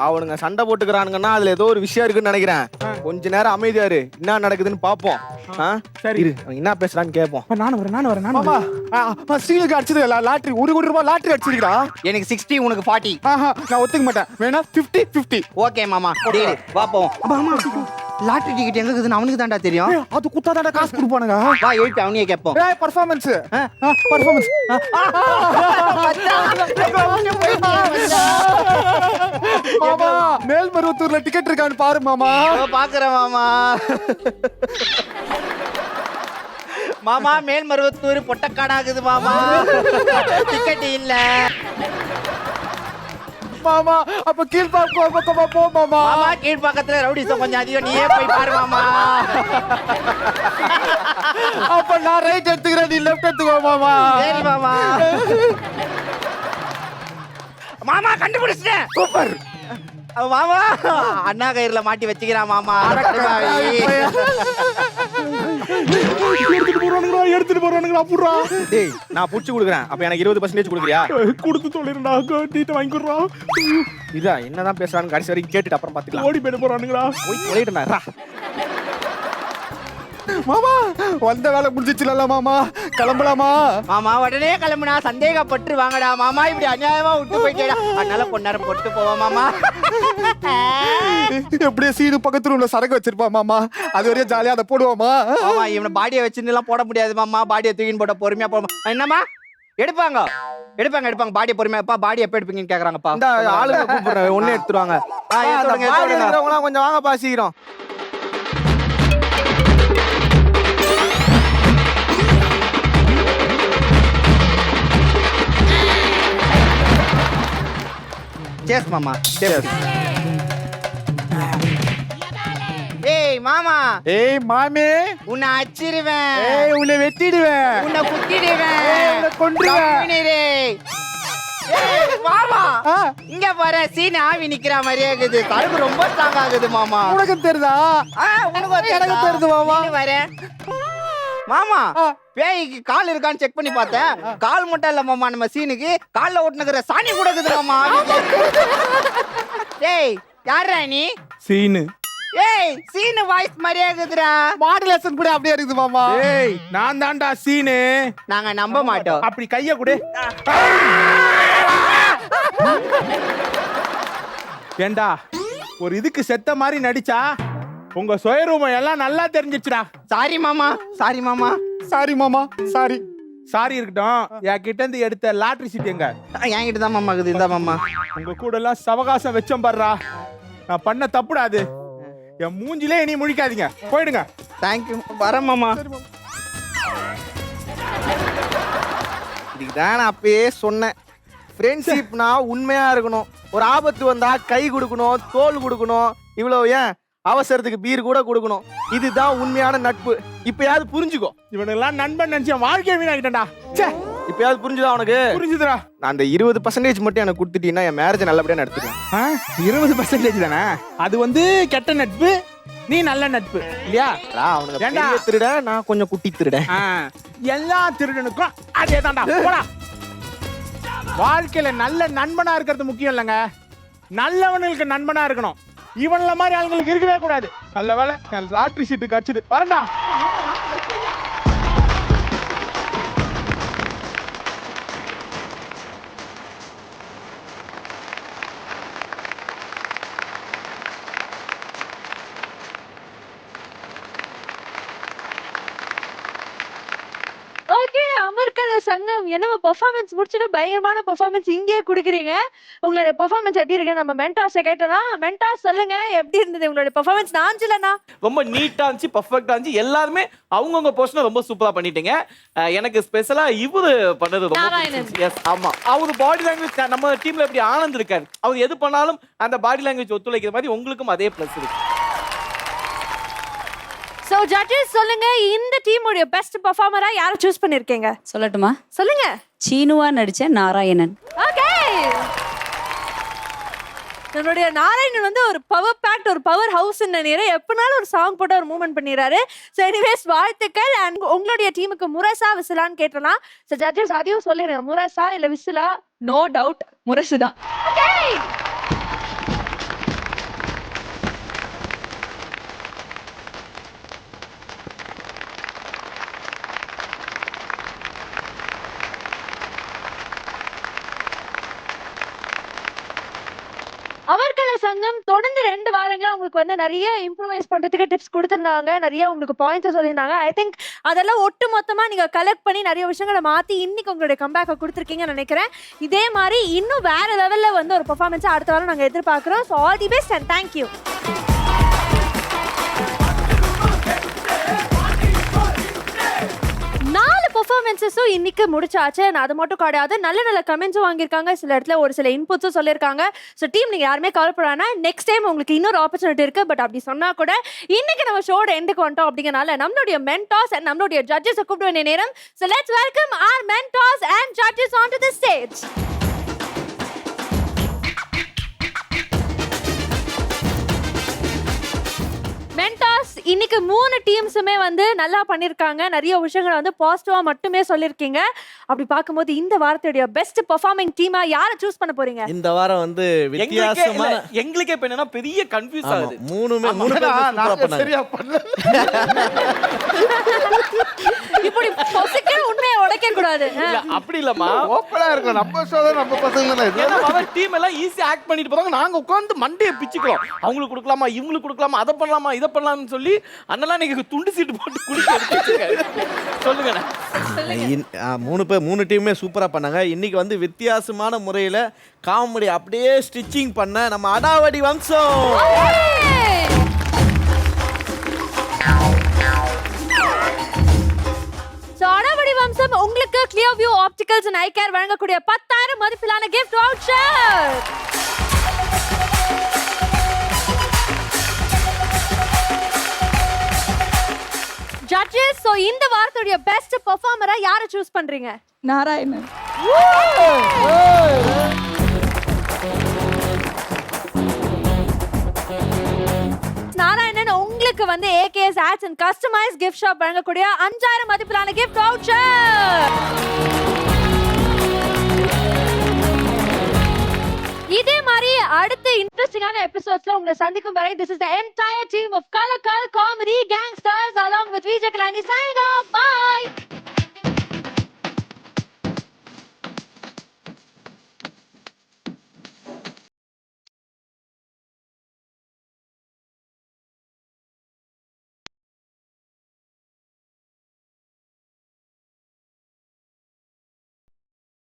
[SPEAKER 8] அவனுங்க சண்டை போட்டுக்கிறானுங்கன்னா அதுல ஏதோ ஒரு விஷயம் இருக்குன்னு நினைக்கிறேன். கொஞ்ச நேரம் அமைதியா இரு, என்ன நடக்குதுன்னு பாப்போம்.
[SPEAKER 5] சரி,
[SPEAKER 8] என்ன பேசுறான்னு கேட்போம்.
[SPEAKER 5] நானும் வரேன். மாமா, ஸ்டீலுக்கு அடிச்சது லாட்டரி, 1 கோடி ரூபாய் லாட்டரி அடிச்சிருக்கா.
[SPEAKER 14] எனக்கு 60, உனக்கு 40.
[SPEAKER 5] நான் ஒத்துக்க மாட்டேன். வேணா 50-50.
[SPEAKER 14] ஓகே மாமா, டீல். வா போவோம். லாட்டரி டிக்கெட் எங்க இருக்குதுன்னு அவனுக்கு தான்டா தெரியும்.
[SPEAKER 5] அது குத்தாதாடா காசு கொடுப்பானுங்க.
[SPEAKER 14] வா எழுப்பி அவனையே கேட்போம்.
[SPEAKER 5] பர்ஃபார்மன்ஸ் பர்ஃபார்மன்ஸ் மாமா மேல்மருவத்தூர்ல டிக்கெட் இருக்கான்னு பாரு மாமா.
[SPEAKER 14] பாக்குறேன் மாமா. மாமா மேல்மருவத்தூர் பொட்டக்காடாகுது மாமா. டிக்கெட் இல்ல
[SPEAKER 5] மாமா. அப்ப கீழ்பாக்கம் போ மாமா.
[SPEAKER 14] மாமா கீழ்பாக்கத்துல ரவுடிசம் கொஞ்சம் அதிகம், நீயே போய் பாரு மாமா.
[SPEAKER 5] அப்ப நான் ரைட் எடுத்துக்கிறேன், நீ லெஃப்ட் எடுத்துக்கோ மாமா.
[SPEAKER 14] சரி மாமா. மாமா கண்டுபிடிச்சிட்டேன்.
[SPEAKER 5] சூப்பர்
[SPEAKER 14] மாமா அண்ணா கயிறுல மாட்டி வச்சுக்கிறான் மாமா.
[SPEAKER 5] எடுத்துட்டு போறானுங்களா புறா.
[SPEAKER 8] டேய் நான் புடிச்சு கொடுக்குறேன். அப்ப எனக்கு 20% கொடுக்குறியா?
[SPEAKER 5] கொடுத்து சொல்லிருந்தா நீட்ட வாங்கி கொடுறா.
[SPEAKER 8] இதா என்னதான் பேசுறான்னு கடைசி வரைக்கும் கேட்டுட்டு அப்புறம் பாத்துக்கலாம்.
[SPEAKER 5] ஓடி போயிட போறானுங்களா.
[SPEAKER 8] போய் சொல்லிட்டேன்டா.
[SPEAKER 5] மாமா வந்த வேலை முடிஞ்சிச்சுல மாமா, கிளம்பலாமா?
[SPEAKER 14] மாமா உடனே கிளம்புனா சந்தேகப்பட்டு வாங்கடா மாமா. இப்படி அநியாயமா விட்டு போயிட்டேடா. அதனால பொண்ணாரம் போட்டு போவோம் மாமா.
[SPEAKER 5] எப்படியே சீடு பக்கத்துல உள்ள சரக்கு வச்சிருப்பா மாமா, அது வரையும் ஜாலியா அதை போடுவோமா?
[SPEAKER 14] மாமா இவனை பாடியை வச்சுன்னு எல்லாம் போட முடியாது மாமா. பாடியை தூக்கின்னு போட்ட பொறுமையா போமா. என்னம்மா எடுப்பாங்க எடுப்பாங்க எடுப்பாங்க பாடியை பொறுமையாப்பா. பாடி எப்ப எடுப்பீங்கன்னு கேக்குறாங்கப்பா.
[SPEAKER 8] இந்த ஆளுங்க கூப்பிடுறேன், ஒண்ணு எடுத்துருவாங்க. கொஞ்சம் வாங்கப்பா சீக்கிரம்.
[SPEAKER 14] சேஸ் மாமா. ஏய் மாமா.
[SPEAKER 5] ஏய் மாமே,
[SPEAKER 14] உன்னை அச்சிருவேன்.
[SPEAKER 5] ஏய் உன்னை வெட்டிடுவேன்,
[SPEAKER 14] உன்னை குத்திடுவேன்,
[SPEAKER 5] உன்னை கொன்றுவேன்.
[SPEAKER 14] மாமா இங்க பாரு, சீன் ஆவி நிக்கிற மாதிரியே இருக்குது. கரும்பு ரொம்ப ஸ்ட்ராங் ஆகுது மாமா.
[SPEAKER 5] உனக்கு தெரியுதா? எனக்கு தெரியுது மாமா.
[SPEAKER 14] வரேன் மாமா. பேய்க்கு கால் இருக்கான்னு செக் பண்ணி பார்த்தேன். கால் மட்டும் இல்ல மாமா, நம்ம சீனுக்கு கால்ல ஓட்டுனுக்கிற சாணி கூட இருக்குது மாமா. ஏய் யாரா நீ?
[SPEAKER 5] சீனு.
[SPEAKER 14] ஏய் சீனு வாய்ஸ் மாதிரியே இருக்குதுடா.
[SPEAKER 5] மாடுலேஷன் கூட அப்படியே இருக்குது மாமா.
[SPEAKER 13] ஏய் நான் தான்டா சீனு.
[SPEAKER 14] நாங்க நம்ப மாட்டோம்.
[SPEAKER 13] அப்படி கைய கொடு. ஏண்டா ஒரு இதுக்கு செத்த மாதிரி நடிச்சா உங்க சுயரூபம் எல்லாம் நல்லா தெரிஞ்சிச்சுடா.
[SPEAKER 14] சாரி மாமா. சாரி மாமா.
[SPEAKER 5] சாரி மாமா. சாரி.
[SPEAKER 13] சாரி இருக்கட்டும். என் கிட்ட இருந்து எடுத்த லாட்டரி சீட் எங்க?
[SPEAKER 14] என்கிட்ட தான் மாமா இருக்குது. இந்த மாமா
[SPEAKER 13] உங்க கூட எல்லாம் சவகாசம் வச்சோம் பாடுறா. நான் பண்ண தப்புடா அது. என் மூஞ்சிலே இனி முழிக்காதீங்க, போயிடுங்க.
[SPEAKER 14] தேங்க்யூ. வரேன் மாமா.
[SPEAKER 8] இதுக்குதான் நான் அப்பயே சொன்னேன், ஃப்ரெண்ட்ஷிப்னா உண்மையா இருக்கணும். ஒரு ஆபத்து வந்தா கை கொடுக்கணும், தோல் கொடுக்கணும். இவ்வளவு ஏன் அவசரத்துக்கு பீர் கூட கொடுக்கணும். இதுதான் உண்மையான நட்பு. இப்பயாவது புரிஞ்சுக்கோ.
[SPEAKER 13] இவனெல்லாம் நண்பன் நினைச்சேன், வாழ்க்கையை வீணாக்கிட்டேன்டா.
[SPEAKER 8] இப்பயாவது புரிஞ்சுதா உனக்கு?
[SPEAKER 13] புரிஞ்சுதுடா.
[SPEAKER 8] நான் அந்த 20% மட்டும் எனக்கு கொடுத்துட்டீங்கன்னா என் மேரேஜ் நல்லபடியா நடத்துவேன்.
[SPEAKER 13] 20% தானே அது வந்து கெட்ட நட்பு, நீ நல்ல நட்பு இல்லையா?
[SPEAKER 8] அவனுக்கு பெரிய திருட, நான் கொஞ்சம் குட்டி திருட.
[SPEAKER 13] எல்லா திருடனுக்கும் அதே தான்டா. போடா. வாழ்க்கையில நல்ல நண்பனா இருக்கிறது முக்கியம் இல்லைங்க, நல்லவனுக்கு நண்பனா இருக்கணும். இவன்ல மாதிரி ஆளுங்களுக்கு இருக்கவே கூடாது. நல்ல வேலை லாட்டரி சீட்டு கடிச்சிட்டு வரண்டா.
[SPEAKER 1] ஓகே, அமர்கல சங்கம் என்னமா பெர்ஃபார்மன்ஸ் முடிச்சிட்டு பயங்கரமான பெர்ஃபார்மன்ஸ் இங்கேயே குடுக்குறீங்க. உங்களுடைய பெர்ஃபார்மன்ஸ் எப்படி இருக்கு? நம்ம மென்டாஸை கேட்டலாம். மென்டாஸ் சொல்லுங்க, எப்படி இருந்தது உங்களுடைய பெர்ஃபார்மன்ஸ்? நாஞ்சலனா
[SPEAKER 15] ரொம்ப நீட்டா இருந்துச்சு, பர்ஃபெக்ட்டா இருந்துச்சு. எல்லாருமே அவங்கவுங்க போர்ஷனை ரொம்ப சூப்பரா பண்ணிட்டீங்க. எனக்கு ஸ்பெஷலா இவரு பண்ணது ரொம்ப பிடிச்சிருந்துச்சு. எஸ் ஆமா, அவரு பாடி லாங்குவேஜ் நம்ம டீம்ல எப்படி ஆனந்த் இருக்காரு, அவர் எது பண்ணாலும் அந்த பாடி லாங்குவேஜ் ஒத்துழைக்கிற மாதிரி உங்களுக்கும் அதே பிளஸ் இருக்கு.
[SPEAKER 1] சோ ஜட்ஜஸ் சொல்லுங்க, இந்த டீமுடைய பெஸ்ட் பெர்ஃபார்மரா யாரை சூஸ் பண்ணிருக்கீங்க?
[SPEAKER 16] சொல்லட்டுமா?
[SPEAKER 1] சொல்லுங்க.
[SPEAKER 16] சீனுவா நடிச்ச நாராயணன்.
[SPEAKER 1] ஓகே, நம்மளுடைய நாராயணன் வந்து ஒரு பவர் பேக்ட், ஒரு பவர் ஹவுஸ் நினைக்கிறேன். எப்பனாலும் ஒரு சாங் போட்டு ஒரு மூவ்மெண்ட் பண்ணிடுறாரு. ஸோ எனிவேஸ் வாழ்த்துக்கள். அண்ட் உங்களுடைய டீமுக்கு முரசா விசிலான்னு கேட்டலாம். ஸோ ஜட்ஜஸ் அதையும் சொல்லிடுறேன், முரசா இல்ல விசிலா?
[SPEAKER 2] நோ டவுட் முரசு தான்.
[SPEAKER 1] ஓகே, அமர்கல சங்கம் தொடர்ந்து 2 வாரங்களா உங்களுக்கு வந்து நிறைய இம்ப்ரூவைஸ் பண்றதுக்கு டிப்ஸ் கொடுத்திருந்தாங்க, நிறைய உங்களுக்கு பாயிண்ட்ஸ் சொல்லியிருந்தாங்க. ஐ திங்க் அதெல்லாம் ஒட்டு மொத்தமா நீங்க கலெக்ட் பண்ணி நிறைய விஷயங்களை மாத்தி இன்னைக்கு உங்களுடைய கம்பேக்கை கொடுத்துருக்கீங்கன்னு நினைக்கிறேன். இதே மாதிரி இன்னும் வேற லெவல்ல வந்து ஒரு பெர்ஃபார்மன்ஸ் அடுத்த வாரம் நாங்க எதிர்பார்க்கிறோம். So all the best and thank you. 4 பெர்ஃபார்மன்ஸஸும் இன்னைக்கு முடிச்சாச்சு. நான் அது மட்டும் கிடையாது, நல்ல நல்ல கமெண்ட்ஸும் வாங்கியிருக்காங்க, சில இடத்துல ஒரு சில இன்புட்ஸும் சொல்லியிருக்காங்க. ஸோ டீம் நீங்க யாருமே கவலைப்படானா, நெக்ஸ்ட் டைம் உங்களுக்கு இன்னொரு ஆப்பர்ச்சுனிட்டி இருக்கு. பட் அப்படி சொன்னா கூட இன்னைக்கு நம்ம ஷோட எண்டுக்கு வந்துட்டோம். அப்படிங்கறனால நம்மளுடைய மென்டார்ஸ் அண்ட் நம்மளுடைய ஜட்ஜஸ் கூப்பிட வேண்டிய நேரம். So let's welcome our mentors and judges onto the stage. Mentors, இன்னைக்கு 3 டீம்ஸுமே வந்து நல்லா பண்ணிருக்காங்க. நிறைய விஷயங்களை வந்து பாசிட்டிவா மட்டுமே சொல்லிருக்கீங்க. அப்படி பார்க்கும்போது இந்த வாரத்துடைய பெஸ்ட் பெர்ஃபார்மிங் டீமா யாரை சூஸ் பண்ண போறீங்க?
[SPEAKER 4] இந்த வாரம் வந்து வித்தியாசமான
[SPEAKER 15] எங்களுக்கே இப்ப என்னன்னா பெரிய கன்ஃபியூஸ் ஆகுது.
[SPEAKER 4] மூணு பேர் சூப்பரா பண்ணாங்க.
[SPEAKER 5] சரியா பண்ணல.
[SPEAKER 1] இப்படி பொசுக்கே உண்மையை உடைக்க கூடாது.
[SPEAKER 15] இல்ல அப்படி இல்லம்மா,
[SPEAKER 5] ஓப்பனா இருக்கும். நம்ம ஷோ தான், நம்ம பசங்க தானே இது.
[SPEAKER 15] ஏன்னா அவன் டீம் எல்லாம் ஈஸி ஆக்ட் பண்ணிட்டு போறாங்க. நாங்க உட்கார்ந்து மண்டையை பிச்சுக்கிறோம். அவங்களுக்கு கொடுக்கலாமா, இவங்களுக்கு கொடுக்கலாமா, அதை பண்ணலாமா, இதை பண்ணலாம்னு சொல்லி அண்ணெல்லாம் நீங்க துண்டு சீட்டு போட்டு குடிக்க சொல்லுங்க.
[SPEAKER 4] 3 டீமுமே சூப்பரா பண்ணாங்க. இன்னைக்கு வந்து வித்தியாசமான முறையில காமெடி அப்படியே ஸ்டிச்சிங் பண்ண நம்ம அடாவடி வம்சம்.
[SPEAKER 1] அடாவடி வம்சம் உங்களுக்கு clear view opticals and I care வழங்கக்கூடிய 10,000 மதிப்பிலான gift voucher. ஜட்ஜஸ், சோ இந்த வாரத்துடைய பெஸ்ட் பெர்ஃபார்மரா யாரை சூஸ் பண்றீங்க?
[SPEAKER 2] நாராயணன்.
[SPEAKER 1] நாராயணன் உங்களுக்கு வந்து AKS Ads and Customized Gift Shop வழங்கக்கூடிய 5,000 மதிப்பிலான gift voucher. இதே மாதிரி அடுத்த இன்ட்ரெஸ்டிங்கான எபிசோட்ஸ்ல உங்களை சந்திக்கும் வரை this is the entire team of Color Comedy Gangsters along with Vijay Kalani signing off. Bye.